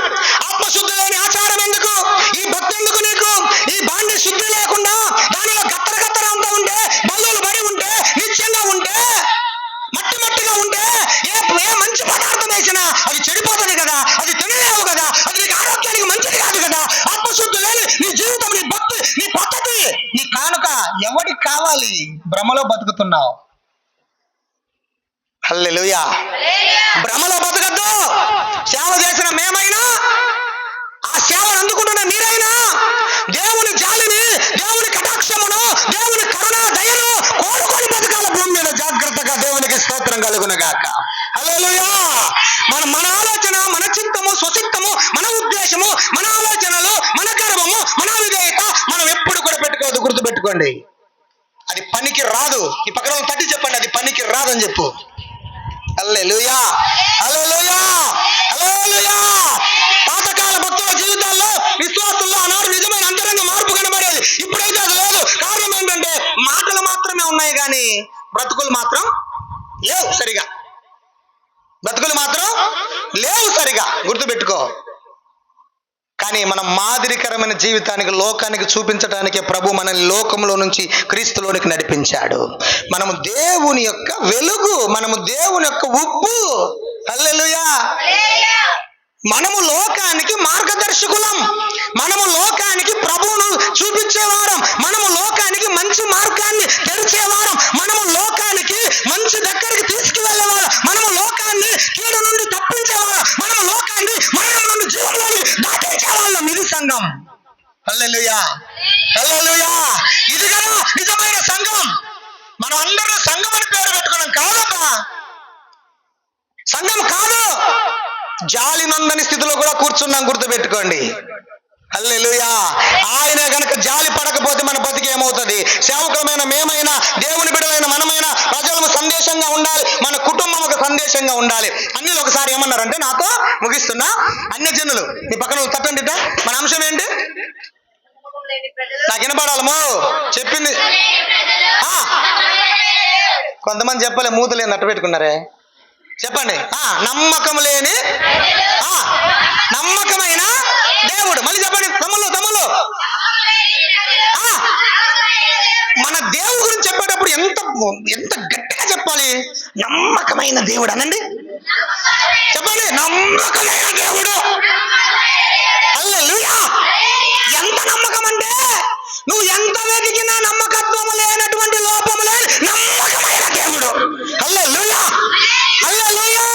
ఆత్మశుద్ధి లేని ఆచారం ఎందుకు, ఈ భక్తి ఎందుకు నీకు? ఈ బాండ శుద్ధి లేకుండా దానిలో గత్తర అంతా ఉంటే, బల్లులు పడి ఉంటే, నిత్యంగా ఉంటే, మట్టిగా ఉంటే, ఏ మంచి పదార్థం వేసినా అది చెడిపోతుంది కదా, అది తినలేవు కదా, అది నీకు ఆరోగ్యానికి మంచిది కాదు కదా. ఆత్మశుద్ధి లేని నీ జీవితం, నీ భక్తి, నీ పద్ధతి, నీ కానుక ఎవడికి కావాలి? భ్రమలో బతుకుతున్నావు. హల్లెలూయా. భ్రమలో బతకద్దు. సేవ చేసిన మేమైనా, ఆ సేవను అందుకుంటున్న మీరైనా దేవుని జాలిని, దేవుని కటాక్షమును, దేవుని కరుణ దయను కోరుకొని బతకాల భూమి మీద. జాగ్రత్తగా. దేవునికి స్తోత్రం కలుగును గాక. హల్లెలూయా. మన ఆలోచన, మన చింతము, స్వచిత్తము, మన ఉద్దేశము, మన ఆలోచనలు, మన గర్వము, మన విధేయత మనం ఎప్పుడు కూడా పెట్టుకోవద్దు, గుర్తుపెట్టుకోండి. అది పనికి రాదు. ఈ పక్కన తట్టి చెప్పండి, అది పనికి రాదని చెప్పు. హల్లెలూయా, హల్లెలూయా, హల్లెలూయా. పాతకాల భక్తుల జీవితాల్లో, విశ్వాసుల్లో ఆనాడు నిజమైన అంతరంగ మార్పు కనబడేది. ఇప్పుడైతే అది లేదు. కారణం ఏంటంటే మాటలు మాత్రమే ఉన్నాయి కానీ బ్రతుకులు మాత్రం లేవు సరిగా. బ్రతుకులు మాత్రం లేవు సరిగా, గుర్తుపెట్టుకో. కానీ మన మాదిరికరమైన జీవితానికి, లోకానికి చూపించడానికి ప్రభు మనల్ని లోకంలో నుంచి క్రీస్తులోనికి నడిపించాడు. మనము దేవుని యొక్క వెలుగు, మనము దేవుని యొక్క ఉప్పు. హల్లెలూయా. మనము లోకానికి మార్గదర్శకులం, మనము లోకానికి ప్రభువును చూపించేవారం, మనము లోకానికి మంచి మార్గాన్ని తెరిచేవారం, మనము లోకానికి మంచి దగ్గరికి తీసుకువెళ్ళేవారం, మనము లోకాన్ని కీడు నుండి తప్పించేవారం, మనము లోకాన్ని మరణం నుండి జీవంలోని దాటించేవాళ్ళం. ఇది సంఘం. హల్లెలూయా, హల్లెలూయా. ఇది కదా నిజమైన సంఘం. మనం అందరూ సంఘం అని పేరు పెట్టుకున్నాం కాదబ్బా. సంఘం కాదు, జాలి నందని స్థితిలో కూడా కూర్చున్నాం, గుర్తుపెట్టుకోండి. హల్లెలూయా. ఆయన గనక జాలి పడకపోతే మన బతికి ఏమవుతుంది? సేవకులమైన మేమైనా, దేవుని బిడ్డలైన మనమైనా ప్రజలకు సందేశంగా ఉండాలి, మన కుటుంబం ఒక సందేశంగా ఉండాలి. అన్ని ఒకసారి ఏమన్నారంటే, నాతో ముగిస్తున్నా, అన్య జనులు, మీ పక్కన తట్టండి. మన అంశం ఏంటి? నాకు వినపడాలమో చెప్పింది. కొంతమంది చెప్పలే, మూతులేని నట్టు పెట్టుకున్నారే. చెప్పండి. నమ్మకం లేని, నమ్మకమైన దేవుడు. మళ్ళీ చెప్పండి తమ్ముళ్ళు. మన దేవుడి గురించి చెప్పేటప్పుడు ఎంత గట్టిగా చెప్పాలి. నమ్మకమైన దేవుడు అనండి. చెప్పండి, నమ్మకమైన దేవుడు. హల్లెలూయా. ఎంత నమ్మకం అంటే నువ్వు ఎంత వెతికినా నమ్మకత్వం లేనటువంటి లోపము లేని నమ్మకమైన దేవుడు. హల్లెలూయా, హల్లెలూయా.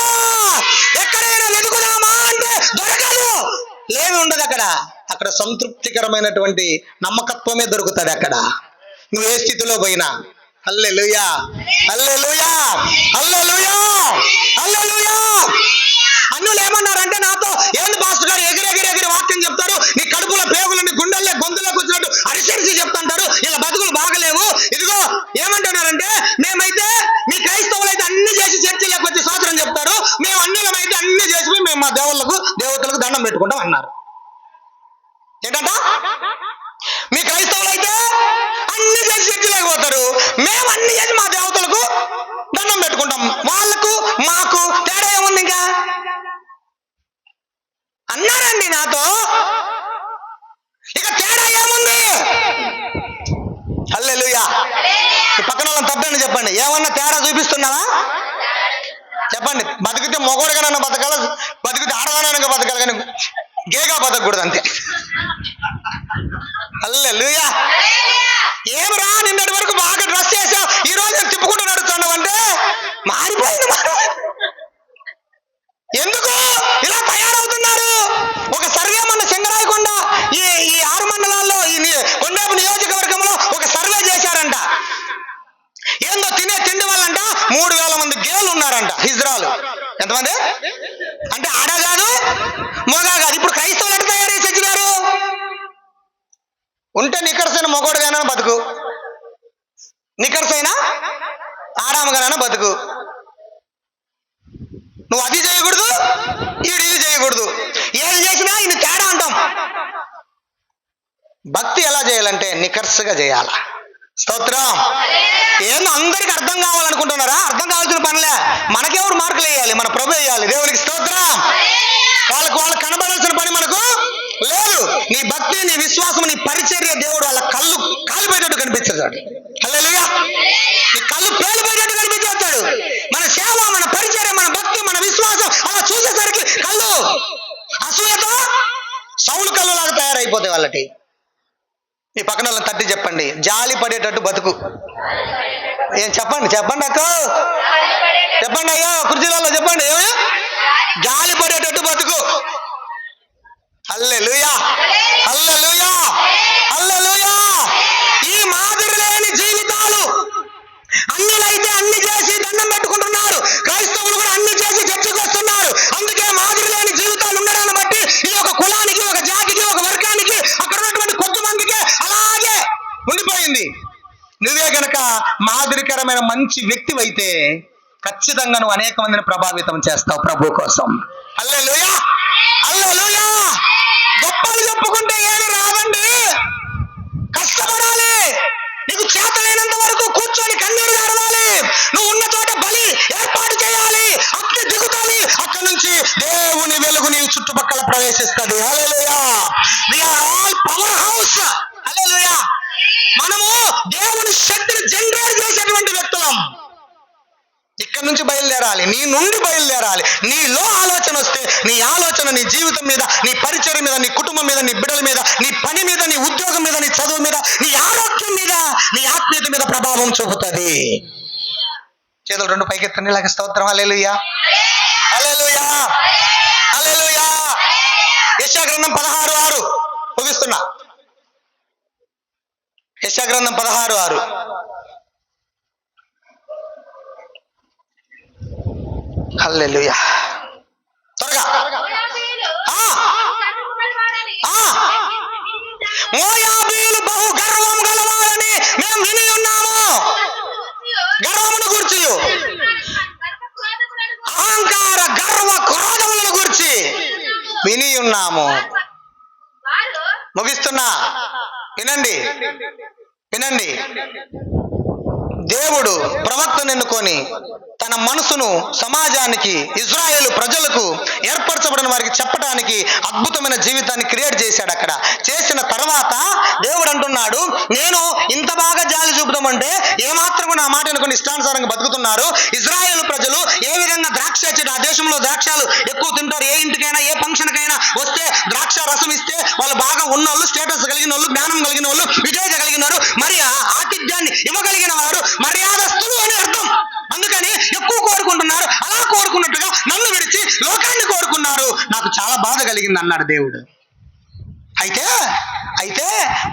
ఎక్కడైనా వెతుకుదామా అంటే దొరకదు, లేమి ఉండదు అక్కడ. అక్కడ సంతృప్తికరమైనటువంటి నమ్మకత్వమే దొరుకుతుంది అక్కడ, నువ్వు ఏ స్థితిలో పోయినా. హల్లెలూయా, హల్లెలూయా, హల్లెలూయా, హల్లెలూయా. అన్యులు ఏమన్నారంటే నాతో, ఏంది పాస్టర్ గారు ఎగిరి వాక్యం చెప్తారు, నీ కడుపులో పేగులు నీ గుండెల్లో గొంతులోకి వచ్చినట్టు అరిసరిసి చెప్తుంటారు, ఇలా బతుకులు బాగలేవు. ఇదిగో ఏమంటున్నారంటే, మేమైతే మీ క్రైస్తవులైతే అన్ని చేసి చర్చిలోకి వచ్చి స్తోత్రం చెప్తారు, మేము అన్యులమైతే అన్ని చేసి మేము మా దేవతలకు దండం పెట్టుకుంటాం అన్నారు. ఏంటంట? మీ క్రైస్తవులైతే అన్ని చేసి చర్చిలోకి పోతారు, మేము అన్ని చేసి మా దేవతలకు దండం పెట్టుకుంటాం. వాళ్ళకు మాకు తేడా ఏముంది ఇంకా అన్నారండి నాతో. ఇక తేడా ఏముంది? హల్లెలూయా. పక్కన వాళ్ళని తప్పని చెప్పండి, ఏమన్నా తేడా చూపిస్తున్నావా చెప్పండి. బతికితే మొగోడుగానన్నా బతకాలి, బతికితే ఆడగానన్నా బతకాలి, కానీ గేగా బతకూడదు అంతే. హల్లెలూయా. ఏమరా నిన్నటి వరకు బాగా డ్రెస్ చేసావు, ఈ రోజు తిప్పుకుంటూ నడుస్తున్నావు అంటే మారిపోయింది. ఎందుకు ఇలా తయారవుతున్నారు? ఒక సర్వే మన సింగరాయకొండ ఈ 6 మండలాల్లో ఈ కొండేపు నియోజకవర్గంలో ఒక సర్వే చేశారంట. ఏందో తినే తిండి వాళ్ళంట 3000 మంది గేలు ఉన్నారంట, హిజ్రాలు. ఎంతమంది అంటే ఆడ కాదు మోగా కాదు. ఇప్పుడు క్రైస్తవులు ఎట్లా తయారు చేసి వచ్చినారు? ఉంటే నిక్కర్సైన మొగోడుగానైనా బతుకు, నిక్కర్సైనా ఆడామగానైనా బతుకు. నువ్వు అది చేయకూడదు, ఇది చేయకూడదు, ఏది చేసినా ఇది తేడా అంటాం. భక్తి ఎలా చేయాలంటే నికర్సుగా చేయాల. స్తోత్రం. ఏందో అందరికి అర్థం కావాలనుకుంటున్నారా? అర్థం కావాల్సిన పనిలే, మనకెవరు మార్కులు వేయాలి? మన ప్రభు వేయాలి. దేవునికి స్తోత్రం. వాళ్ళకు కనబడాల్సిన పని మనకు లేదు. నీ భక్తి, నీ విశ్వాసం, నీ పరిచర్య దేవుడు వాళ్ళ కళ్ళు కాలిపోయేటట్టు కనిపించేస్తాడు. హల్లెలూయా. నీ కళ్ళు పేలిపోయేటట్టు కనిపించేస్తాడు. మన సేవ, మన పరిచర్య, మన భక్తి, మన విశ్వాసం అలా చూసేసరికి కళ్ళు అసూయతో సౌలు కళ్ళు లాగా తయారైపోతాయి వాళ్ళకి. ఈ పక్కన వాళ్ళని తట్టి చెప్పండి, జాలి పడేటట్టు బతుకు. ఏం చెప్పండి అక్క, చెప్పండి అయ్యో, కుర్చీలలో చెప్పండి, ఏమో జాలి పడేటట్టు బతుకు. హల్లెలూయా, హల్లెలూయా, హల్లెలూయా. ఈ మాదిరి లేని జీవితాలు, అన్యులైతే అన్ని చేసి దండం పెట్టుకుంటున్నారు, క్రైస్తవులు కూడా అన్ని చేసి చర్చకు వస్తున్నారు. అందుకే మాదిరి లేని జీవితాలు ఉండడాన్ని బట్టి ఇది ఒక కులానికి, ఒక జాతికి, ఒక వర్గానికి, అక్కడ ఉన్నటువంటి కొద్ది మందికి అలాగే ఉండిపోయింది. నువ్వే గనక మాదిరికరమైన మంచి వ్యక్తివైతే ఖచ్చితంగా నువ్వు అనేక మందిని ప్రభావితం చేస్తావు ప్రభు కోసం. హల్లెలూయా, హల్లెలూయా. గొప్పలు చెప్పుకుంటే ఏమి రావండి, కష్టపడాలి. నీకు చేతనైనంత వరకు కూర్చొని కన్నీరు గారవాలి. నువ్వు ఉన్న చోట బలి ఏర్పాటు చేయాలి, అగ్ని దిగుతాలి, అక్కడి నుంచి దేవుని వెలుగు నీ చుట్టుపక్కల ప్రవేశిస్తుంది. Hallelujah. We are all powerhouse. Hallelujah. మనము దేవుని శక్తిని జనరేట్ చేసేటువంటి వ్యక్తులం. ఇక్కడ నుంచి బయలుదేరాలి, నీ నుండి బయలుదేరాలి. నీలో ఆలోచన వస్తే నీ ఆలోచన నీ జీవితం మీద, నీ పరిచయం మీద, నీ కుటుంబం మీద, నీ బిడ్డల మీద, నీ పని మీద, నీ ఉద్యోగం మీద, నీ చదువు మీద, నీ ఆరోగ్యం మీద, నీ ఆత్మీయత మీద ప్రభావం చూపుతుంది. చేతులు 2 పైకెత్తండి, ఇలాగ స్తోత్రం. హల్లెలూయా, హల్లెలూయా, హల్లెలూయా. యెషయా గ్రంథం 16:6 ముగిస్తున్నా. యెషయా గ్రంథం 16:6. హల్లెలూయా. త్వరగా. మోయాబీయులు బహు గర్వం గలవారని మేము విని ఉన్నాము. గర్వమును గూర్చి, అహంకార గర్వ క్రోధములను గూర్చి విని ఉన్నాము. ముగిస్తున్నా, వినండి, వినండి. దేవుడు ప్రవక్తను ఎన్నుకొని తన మనసును సమాజానికి, ఇజ్రాయేలు ప్రజలకు, ఏర్పరచబడిన వారికి చెప్పడానికి అద్భుతమైన జీవితాన్ని క్రియేట్ చేశాడు. అక్కడ చేసిన తర్వాత దేవుడు అంటున్నాడు, నేను ఇంత బాగా జాలి చూపుతామంటే ఏమాత్రం నా మాట అనుకుని ఇష్టానుసారంగా బతుకుతున్నారు. ఇజ్రాయేలు ప్రజలు ఏ విధంగా ద్రాక్ష చెట్టు, ఆ దేశంలో ద్రాక్షాలు ఎక్కువ తింటారు. ఏ ఇంటికైనా, ఏ ఫంక్షన్కైనా వస్తే ద్రాక్ష రసం ఇస్తే బాధ కలిగింది అన్నాడు దేవుడు. అయితే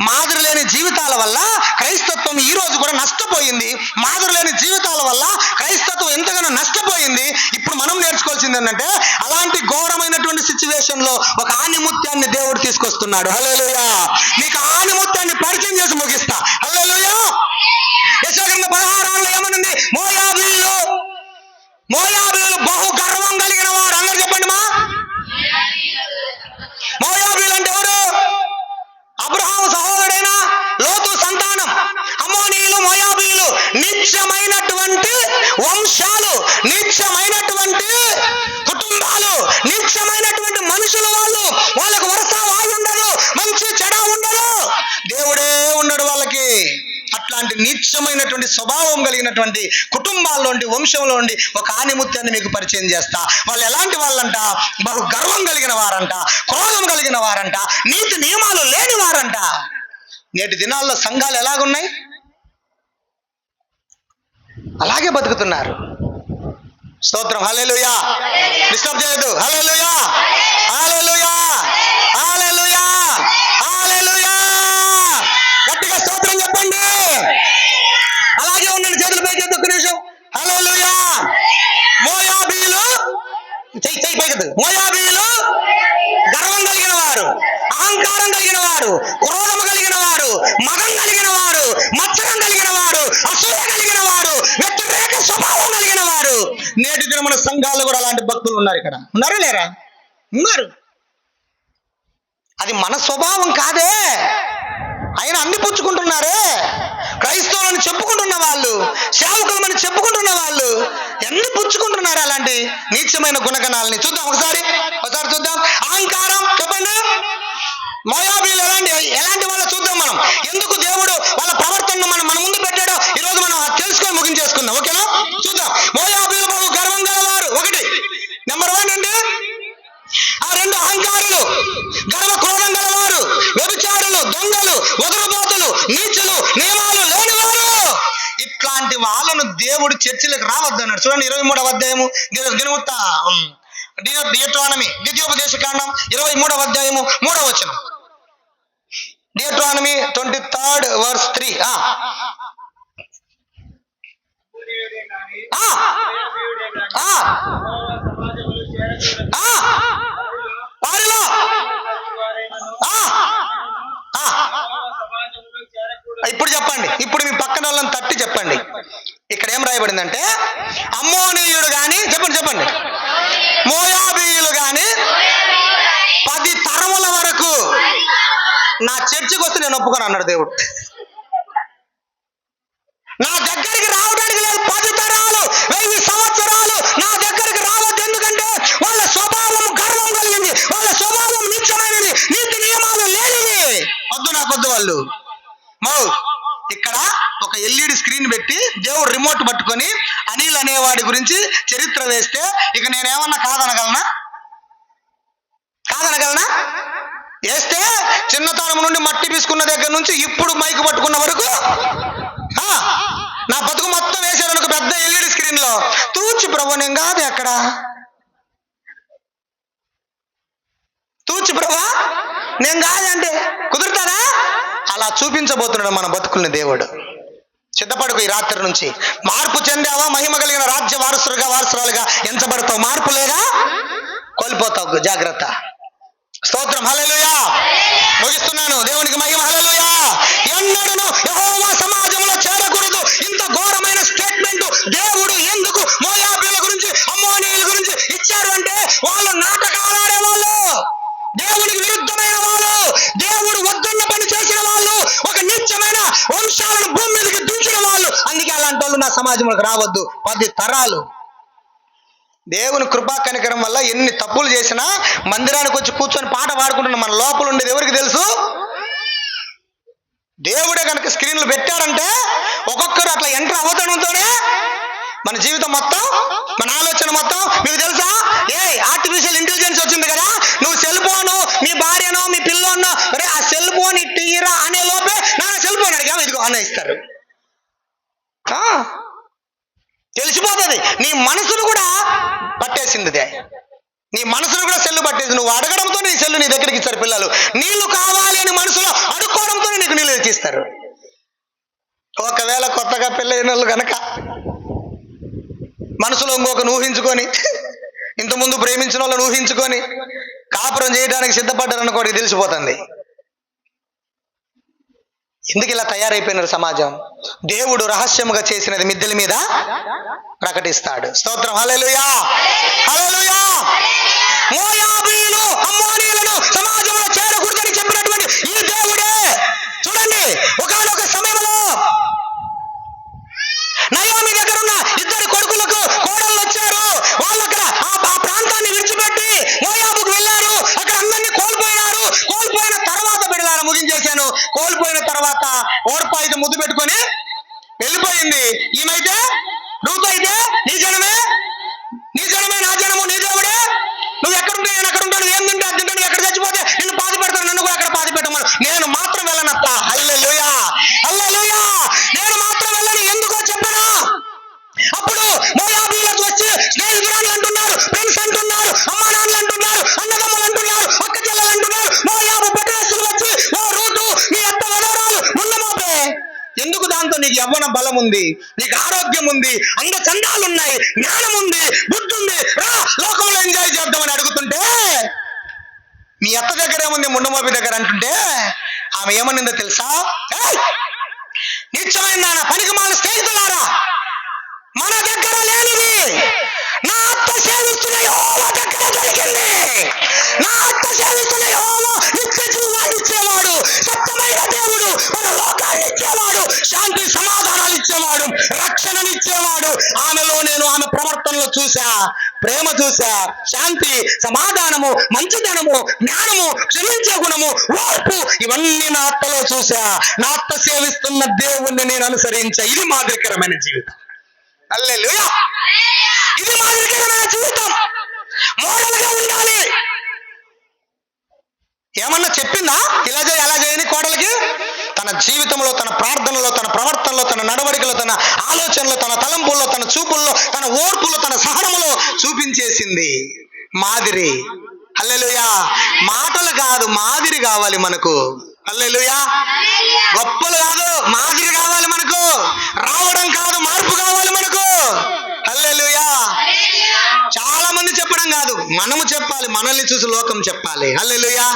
మాదిరి లేని జీవితాల వల్ల క్రైస్తత్వం ఈ రోజు కూడా నష్టపోయింది. మాదిరి లేని జీవితాల వల్ల క్రైస్తత్వం ఎంతగానో నష్టపోయింది. ఇప్పుడు మనం నేర్చుకోవాల్సింది ఏంటంటే, అలాంటి ఘోరమైనటువంటి సిచ్యువేషన్ లో ఒక ఆణిముత్యాన్ని దేవుడు తీసుకొస్తున్నాడు. హల్లెలూయా. నీకు ఆణిముత్యాన్ని పరిచయం చేసి ముగిస్తా. హల్లెలూయా. యెషయా 16:6 ఏమనుంది? మోయాబీయులు బహు గర్వం కలిగిన వారు. అందరు చెప్పండి మా. మోయాబీయులు అంటే ఎవరు? అబ్రహాము సహోదరుడైన లోతు సంతానం. అమ్మోనీయులు, మోయాబీయులు నిత్యమైనటువంటి వంశాలు, నిత్యమైనటువంటి కుటుంబాలు, నిత్యమైనటువంటి మనుషులు. వాళ్ళకు వరుస వాయి ఉండదు, మంచి చెడ ఉండదు, దేవుడే ఉండడు వాళ్ళకి. అట్లాంటి నీచమైనటువంటి స్వభావం కలిగినటువంటి కుటుంబాల్లోండి, వంశంలో ఉండి ఒక ఆణిముత్యాన్ని మీకు పరిచయం చేస్తా. వాళ్ళు ఎలాంటి వాళ్ళంట? బహు గర్వం కలిగిన వారంట, క్రోధం కలిగిన వారంట, నీతి నియమాలు లేని వారంట. నేటి దినాల్లో సంఘాలు ఎలాగున్నాయి? అలాగే బతుకుతున్నారు. స్తోత్రం. హల్లెలూయా. డిస్టర్బ్ చేయొద్దు. హల్లెలూయా, హల్లెలూయా, హల్లెలూయా, హల్లెలూయా. గట్టిగా స్తోత్రం చెప్పండి. అలాగే ఉండండి, చేతులు పైకి ఒక్క నిమిషం. హల్లెలూయా. మోయాబీయులు చెయ్యి పైకి. మోయాబీయులు గర్వం కలిగిన వారు, అహంకారం కలిగిన వారు, క్రోధము కలిగిన వారు, మగం కలిగిన వారు, మత్సరం కలిగిన వారు, అసూయ కలిగిన వారు, వ్యతిరేక స్వభావం కలిగిన వారు. నేటి దినమున సంఘాల్లో కూడా అలాంటి భక్తులు ఉన్నారు. ఇక్కడ ఉన్నారా లేరా? ఉన్నారు. అది మన స్వభావం కాదే, ఆయన అన్ని పుచ్చుకుంటున్నారే. క్రైస్తవులను చెప్పుకుంటున్న వాళ్ళు, సేవకులమని చెప్పుకుంటున్న వాళ్ళు ఎన్ని పుచ్చుకుంటున్నారు అలాంటి నీచమైన గుణగణాలని. చూద్దాం ఒకసారి చూద్దాం. అహంకారం చెప్పండి. మోయాబీయులు ఎలాంటి వాళ్ళో చూద్దాం మనం. ఎందుకు దేవుడు వాళ్ళ ప్రవర్తనను మన ముందు పెట్టాడో ఈరోజు మనం తెలుసుకొని ముగించేసుకుందాం. ఓకేనా? చూద్దాం. మోయాబీయులు బహు గర్వం గలవారు. ఒకటి, నెంబర్ 1 అండి. ఆ 2 అహంకారులు, గర్వ క్రోధం గలవారు, వ్యభిచారులు, దొంగలు, వదురుబోతులు, నీచులు, నియమాలు లేనివారు. ఇట్లాంటి వాళ్ళను దేవుడు చర్చిలకు రావద్దన్నాడు. చూడండి 23వ అధ్యాయము డియోట్రానమీ, ద్వితీయోపదేశకాండం 23వ అధ్యాయము 3వ వచనం. డియోట్రానమీ 23rd verse 3. వారిలో ఇప్పుడు చెప్పండి. ఇప్పుడు మీ పక్కన వాళ్ళని తట్టి చెప్పండి. ఇక్కడ ఏం రాయబడిందంటే, అమ్మోనీయుడు గాని చెప్పండి, మోయాబీయులు గాని 10 తరముల వరకు నా చర్చికి వస్తే నేను ఒప్పుకొని అన్నాడు దేవుడు. నా దగ్గరికి రావడానికి లేదు. 10 తరాలు, 1000 సంవత్సరాలు నా దగ్గరికి రావద్దు. ఎందుకంటే వాళ్ళ స్వభావం గర్వం కలిగింది, వాళ్ళ స్వభావం నీచమైనది, నీతి నియమాలు లేనిది. నాకొద్దు వాళ్ళు. ఇక్కడ ఒక ఎల్ఈడి స్క్రీన్ పెట్టి దేవుడు రిమోట్ పట్టుకొని అనిల్ అనేవాడి గురించి చరిత్ర వేస్తే ఇక నేనేమన్నా కాదనగలనా? వేస్తే చిన్నతనం నుండి మట్టి పీసుకున్న దగ్గర నుంచి ఇప్పుడు మైక్ పట్టుకున్న వరకు నా బతుకు మొత్తం వేసాడు ఒక పెద్ద ఎల్ఈడి స్క్రీన్ లో. తూచి ప్రభు నేను కాదు, అక్కడ తూచి ప్రభా నేను కాదంటే కుదురుతారా? అలా చూపించబోతున్నాడు మన బతుకుల్ని దేవుడు. సిద్ధపడుకు, ఈ రాత్రి నుంచి మార్పు చెందావా? మహిమ కలిగిన రాజ్య వారసురాలుగా ఎంచబడతావు. మార్పు లేదా కోల్పోతావు. జాగ్రత్త. స్తోత్రం. హల్లెలూయా. ముగిస్తున్నాను. దేవునికి మహిమ. హల్లెలూయా. ఎన్నడూ యెహోవా సమాజంలో చేరకూడదు. ఇంత ఘోరమైన స్టేట్మెంట్ దేవుడు ఎందుకు మోయాబీయుల గురించి, అమ్మోనీయుల గురించి ఇచ్చారు అంటే, వాళ్ళు నాటకాలు ఆడేవాళ్ళు, దేవునికి విరుద్ధమైన వాళ్ళు, దేవుడు వద్దన్న పని చేసిన వాళ్ళు, ఒక నిత్యమైన వంశాలను భూమి మీదకి దించిన వాళ్ళు. అందుకే అలాంటి వాళ్ళు నా సమాజంలోకి రావద్దు. 10 తరాలు. దేవుని కృపా కనికరం వల్ల ఎన్ని తప్పులు చేసినా మందిరానికి వచ్చి కూర్చొని పాట పాడుకుంటున్న మన లోపల ఉండేది ఎవరికి తెలుసు? దేవుడే కనుక స్క్రీన్లు పెట్టాడంటే ఒక్కొక్కరు అట్లా ఎంటర్ అవతడంతోనే మన జీవితం మొత్తం, మన ఆలోచన మొత్తం. మీకు తెలుసా, ఆర్టిఫిషియల్ ఇంటెలిజెన్స్ వచ్చింది కదా, నువ్వు సెల్ ఫోను మీ భార్యనో మీ పిల్లోనో ఆ సెల్ ఫోన్ ఇట్టిరా అనే లోపే నాన్న సెల్ ఫోన్ అడిగా ఇదిగో అన్న ఇస్తారు. తెలిసిపోతుంది. నీ మనసును కూడా పట్టేసింది. నీ మనసును కూడా సెల్లు పట్టేది. నువ్వు అడగడంతో నీ సెల్లు నీ దగ్గరికి ఇస్తారు పిల్లలు. నీళ్లు కావాలి అని మనసులో అడుక్కోవడంతో నీకు నీళ్ళు తెచ్చిస్తారు. ఒకవేళ కొత్తగా పెళ్ళైన వాళ్ళు కనుక మనసులో ఇంకొకరు ఊహించుకొని, ఇంతకుముందు ప్రేమించిన వాళ్ళని ఊహించుకొని కాపురం చేయడానికి సిద్ధపడ్డారనుకోడికి తెలిసిపోతుంది. ఎందుకు ఇలా తయారైపోయినారు సమాజం? దేవుడు రహస్యముగా చేసినది మిద్దెల మీద ప్రకటిస్తాడు. స్తోత్రం. హల్లెలూయా, హల్లెలూయా. మోయాబీయులు, అమ్మోనీయులను సమాజంలో చేరకూడదని చెప్పినటువంటి ఈ దేవుడే చూడండి, ఒకానొక సమయంలో నయోమి దగ్గర ఉన్న ఇద్దరు కొడుకులకు కోడళ్ళు వచ్చారు. వాళ్ళు అక్కడ ఆ ప్రాంతాన్ని విడిచిపెట్టి మోయాబుకు వెళ్ళారు. అక్కడ అందరినీ కోల్పోయినారు. కోల్పోయిన తర్వాత బిడ్డలారా ముగించేశాను. కోల్పోయిన తర్వాత ఓర్ప అయితే ముద్దు పెట్టుకొని వెళ్ళిపోయింది. ఈమైతే రూతు అయితే నీ జనమే నా జనము, నీ దేవుడే. నువ్వు ఎక్కడుంటే నేను అక్కడ ఉంటాను, ఏం తింటా అది తింటాను, ఎక్కడ చచ్చిపోతే నిన్ను పాతి పెడతాను, నన్ను కూడా అక్కడ పాతి పెట్టమను. నేను మాత్రం వెళ్ళనత్త. హల్లెలూయా, హల్లెలూయా. నేను మాత్రం వెళ్ళను. ఎందుకో చెప్పనా? అప్పుడు మోయాబీయులకు వచ్చి స్నేహితురాలు అంటున్నారు, ఫ్రెండ్స్ అంటున్నారు, అమ్మా నాన్నలు అంటున్నారు, అన్నదమ్ములు అంటున్నారు, అక్క చెల్లెలు అంటున్నారు. మోయాబు పెద్దస్తులు వచ్చి, ఓ రూతు నీ అత్త వదరాలు ఉండమోపే. ఎందుకు? దాంతో నీకు యవ్వన బలం ఉంది, నీకు ఆరోగ్యం ఉంది, అంద చందాలు ఉన్నాయి, జ్ఞానం ఉంది, బుద్ధి ఉంది, రా లోకంలో ఎంజాయ్ చేద్దామని అడుగుతుంటే, మీ అత్త దగ్గర ఏముంది ముండమోపి దగ్గర అంటుంటే ఆమె ఏమనిందో తెలుసా? నిత్యమైన నాన్న పనికి మాల స్నేహితులారా, మన దగ్గర లేనిది నా అత్త సేవిస్తున్న యెహోవా దగ్గర దొరికింది. నా అత్త సేవిస్తున్న యెహోవా నిత్య జీవాన్ని ఇచ్చేవాడు, సత్యమైన దేవుడు, మన లోకాన్ని ఇచ్చేవాడు, శాంతి సమాధానాలు ఇచ్చేవాడు, రక్షణనిచ్చేవాడు. ఆమెలో నేను ఆమె ప్రవర్తనలో చూసా, ప్రేమ చూసా, శాంతి, సమాధానము, మంచితనము, జ్ఞానము, క్షమించే గుణము, ఓర్పు, ఇవన్నీ నా అత్తలో చూసా. నా అత్త సేవిస్తున్న దేవుణ్ణి నేను అనుసరించా. ఇది మాదిరికరమైన జీవితం. హల్లెలూయా. ఇది మాదిరికరమైన జీవితం. మోడల్గా ఉండాలి. ఏమన్నా చెప్పిందా ఇలా చేయి అలా చేయని కోడలికి? తన జీవితంలో, తన ప్రార్థనలో, తన ప్రవర్తనలో, తన నడవడికలో, తన ఆలోచనలో, తన తలంపుల్లో, తన చూపుల్లో, తన ఓర్పులో, తన సహనములో చూపించేసింది మాదిరి. హల్లెలూయా. మాటలు కాదు, మాదిరి కావాలి మనకు. హల్లెలూయా. గొప్పలు కాదు, మాదిరి కావాలి మనకు. రావడం కాదు, మార్పు కావాలి మనకు. హల్లెలూయా. చాలా మంది చెప్పడం కాదు, మనము చెప్పాలి. మనల్ని చూసి లోకం చెప్పాలి. హల్లెలూయా.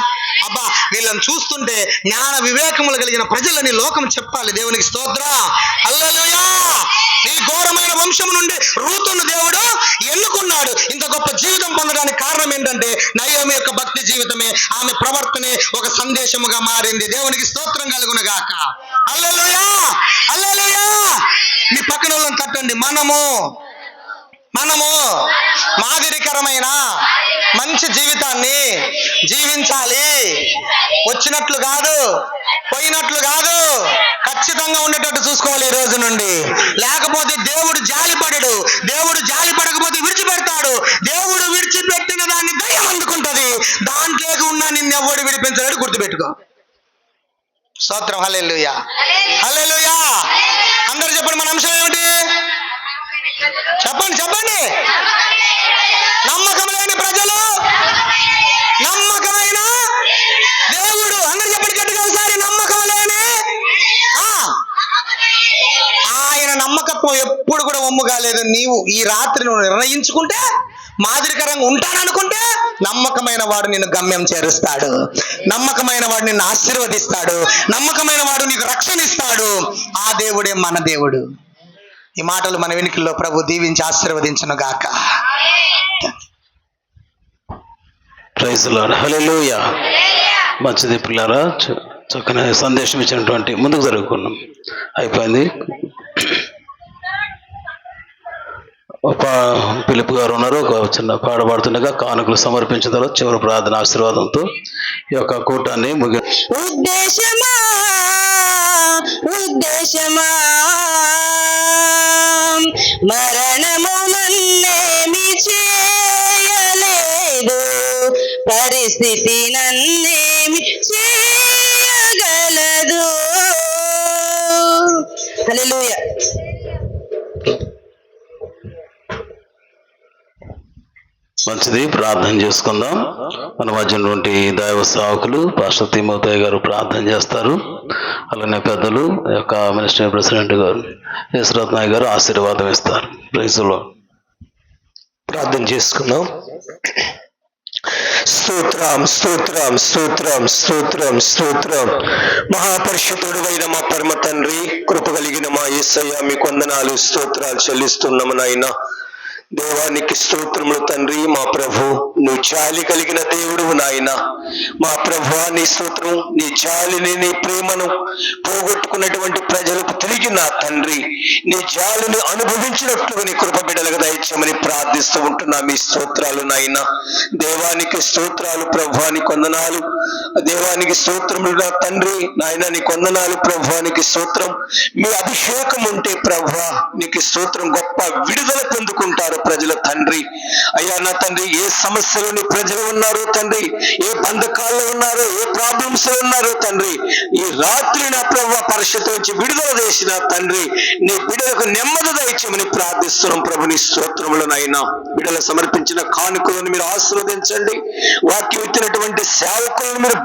అబ్బా, వీళ్ళని చూస్తుంటే జ్ఞాన వివేకములు కలిగిన ప్రజలని లోకం చెప్పాలి. దేవునికి స్తోత్రం. హల్లెలూయా. ఈ ఘోరమైన వంశం నుండి రూతును దేవుడు ఎన్నుకున్నాడు. ఇంత గొప్ప జీవితం పొందడానికి కారణం ఏంటంటే నయోమి యొక్క భక్తి జీవితమే. ఆమె ప్రవర్తనే ఒక సందేశముగా మారింది. దేవునికి స్తోత్రం కలుగును గాక. హల్లెలూయా, హల్లెలూయా. మీ పక్కన వాళ్ళని తట్టండి. మనము మాదిరికరమైన మంచి జీవితాన్ని జీవించాలి. వచ్చినట్లు కాదు, పోయినట్లు కాదు, ఖచ్చితంగా ఉండేటట్టు చూసుకోవాలి ఈ రోజు నుండి. లేకపోతే దేవుడు జాలిపడడు. దేవుడు జాలి పడకపోతే విడిచిపెడతాడు. దేవుడు విడిచిపెట్టిన దాన్ని దయ్యం అందుకుంటది. దాంట్లోకి ఉన్న నిన్నెవ్వడు విడిపించలేడు. గుర్తుపెట్టుకో. స్తోత్రం. హల్లెలూయా, హల్లెలూయా. అందరూ చెప్పండి. మన అంశం ఏమిటి? చెప్పండి, చెప్పండి. నమ్మకం లేని ప్రజలు, నమ్మకమైన దేవుడు. అందరూ చెప్పండి గట్టిగా ఒకసారి. నమ్మకం లేని ఆయన నమ్మకత్వం ఎప్పుడు కూడా ఒమ్ము కాలేదు. నీవు ఈ రాత్రి నువ్వు నిర్ణయించుకుంటే, మాదిరికరంగా ఉంటాననుకుంటే, నమ్మకమైన వాడు నిన్ను గమ్యం చేరుస్తాడు. నమ్మకమైన వాడు నిన్ను ఆశీర్వదిస్తాడు. నమ్మకమైన వాడు నీకు రక్షణ ఇస్తాడు. ఆ దేవుడే మన దేవుడు. ఈ మాటలు మన వెనుకల్లో ప్రభు దీవించి ఆశీర్వదించును గాక. Praise the Lord. హల్లెలూయా. మంచిది పిల్లారా, చక్కని సందేశం ఇచ్చినటువంటి ముందుకు జరుగుకున్నాం. అయిపోయింది. పిలుపు గారు ఉన్నారు. ఒక చిన్న పాట పాడుతుండగా కానుకలు సమర్పించిన తర్వాత చివరి ప్రార్థన ఆశీర్వాదంతో ఈ యొక్క కూటాన్ని ముగి. ఉద్దేశమా మరణము నన్నేమి చేయలేదు, పరిస్థితి నన్నేమి చేయగలదు. హల్లెలూయా. మంచిది, ప్రార్థన చేసుకుందాం. మన మధ్య ఉన్నటువంటి దైవ సేవకులు పాస్టర్ తిమోతయ్య గారు ప్రార్థన చేస్తారు. అలానే పెద్దలు యొక్క మినిస్ట్రీ ప్రెసిడెంట్ గారు యశ్వరత్నాయ్ గారు ఆశీర్వాదం ఇస్తారు. Praise the Lord. ప్రార్థన చేసుకుందాం. స్తోత్రం స్తోత్రం స్తోత్రం స్తోత్రం స్తోత్రం. మహాపరిశుద్ధుడు అయిన మా పరమ తండ్రి, కృప కలిగిన మా యేసయ్య, మీకు వందనాలు స్తోత్రాలు చెల్లిస్తున్నాము నాయనా. దేవానికి స్తోత్రములు తండ్రి. మా ప్రభు, నువ్వు జాలి కలిగిన దేవుడు నాయన. మా ప్రభు, నీ స్తోత్రం, నీ జాలిని, నీ ప్రేమను పోగొట్టుకున్నటువంటి ప్రజలకు తిరిగి నా తండ్రి నీ జాలిని అనుభవించినట్లుగా నీ కృప బిడ్డలకు దయచేయమని ప్రార్థిస్తూ ఉంటున్నా. మీ స్తోత్రాలు నాయన. దేవానికి స్తోత్రాలు ప్రభువానికి వందనాలు. దేవానికి స్తోత్రములు నా తండ్రి నాయన, నీకు వందనాలు ప్రభువానికి స్తోత్రం. మీ అభిషేకం ఉంటే ప్రభువా నీకు స్తోత్రం, గొప్ప విడుదల పొందుకుంటారు ప్రజల తండ్రి. అయ్యా నా తండ్రి, ఏ సమస్యలోని ప్రజలు ఉన్నారో తండ్రి, ఏ బంధకాల్లో ఉన్నారో, ఏ ప్రాబ్లమ్స్ లో ఉన్నారో తండ్రి, ఈ రాత్రి నా ప్రభువా పరిశుద్ధ నుంచి విడుదల చేసిన తండ్రి నీ బిడ్డలకు నెమ్మది దయచేయమని ప్రార్థిస్తున్నాం ప్రభు. నీ స్తోత్రములనైనా బిడ్డలు సమర్పించిన కానుకలను మీరు ఆశీర్వదించండి. వాక్యం ఇచ్చినటువంటి సేవకులను మీరు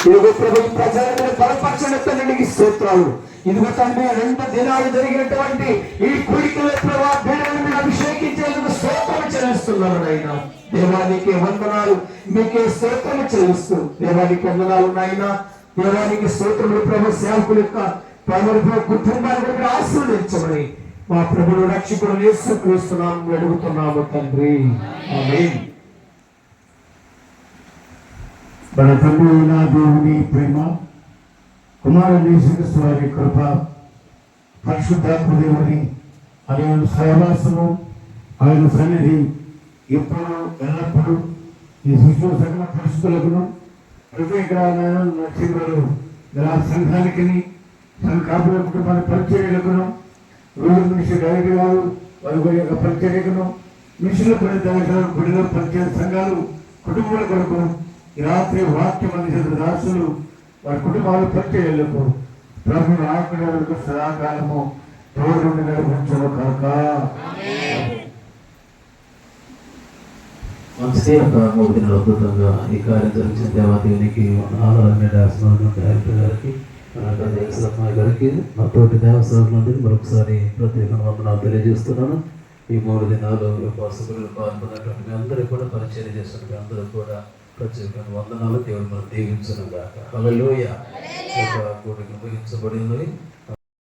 ఇదిగో ప్రభు, ప్రజలను బలపరచండి తండ్రి, నీకు స్తోత్రాలు. ఇదిగో తండ్రి, 2 దినాలు జరిగినటువంటి ఈ కూడికల ప్రభావ బిడ్డలను అభిషేకించేందుకు స్తోత్రం చెల్లిస్తున్నాను నాయన. దేవానికి వందనాలు, మీకే స్తోత్రం చెల్లిస్తూ దేవానికి వందనాలు నాయన. దేవానికి స్తోత్రములు ప్రభు. సేవకుల యొక్క కుటుంబాన్ని కూడా ఆశీర్వదించమని మా ప్రభువు రక్షకుడు యేసుక్రీస్తు నామములో అడుగుతున్నాము తండ్రి, ఆమేన్. మన తండ్రి అయిన దేవుని ప్రేమ, కుమారుని యేసుక్రీస్తు వారి కృప, పరిశుద్ధాత్మ దేవుని ఆయన సహవాసము, ఆయన సన్నిధి ఎప్పుడు ఎల్లప్పుడూ ఈ సృష్టిలో సకల పరిస్థితులకు ప్రతి గ్రామాలు గ్రామ సంఘానికి కాపుల కుటుంబాల పరిచర్యలకును, రూరల్ మినిస్టర్ డైరెక్టర్ గారు వారి యొక్క పరిచర్యకును, మిషన్ల గుడిలో పరిచయ సంఘాలు కుటుంబాల కొరకు ఈ రాత్రి వాక్యం అందించిన దాసులు వారి కుటుంబాల పరిచర్యలకు ప్రభు ఆకులకు సదాకాలము తోడు నుండి నడిపించను కాక. మంచిది. ఒక 3 దినాల అద్భుతంగా ఈ కార్యం జరిగించిన దేవాదేవునికి ఆలయాన్ని డైరెక్టర్ గారికి, యశ్వరత్నాయ్ గారికి, మా తోటి దేవసేవకులందరికీ మరొకసారి ప్రత్యేకంగా వందనాలు తెలియజేస్తున్నాను. ఈ 3 దినాలు ఉపవాసకులు పాల్గొన్నటువంటి మీ అందరికీ కూడా పరిచయం చేస్తున్న మీ అందరూ కూడా ప్రత్యేకంగా వందనాలు. దేవుడు మనం దీవించను గాక. హల్లెలూయా. కూడిక ముగించబడింది.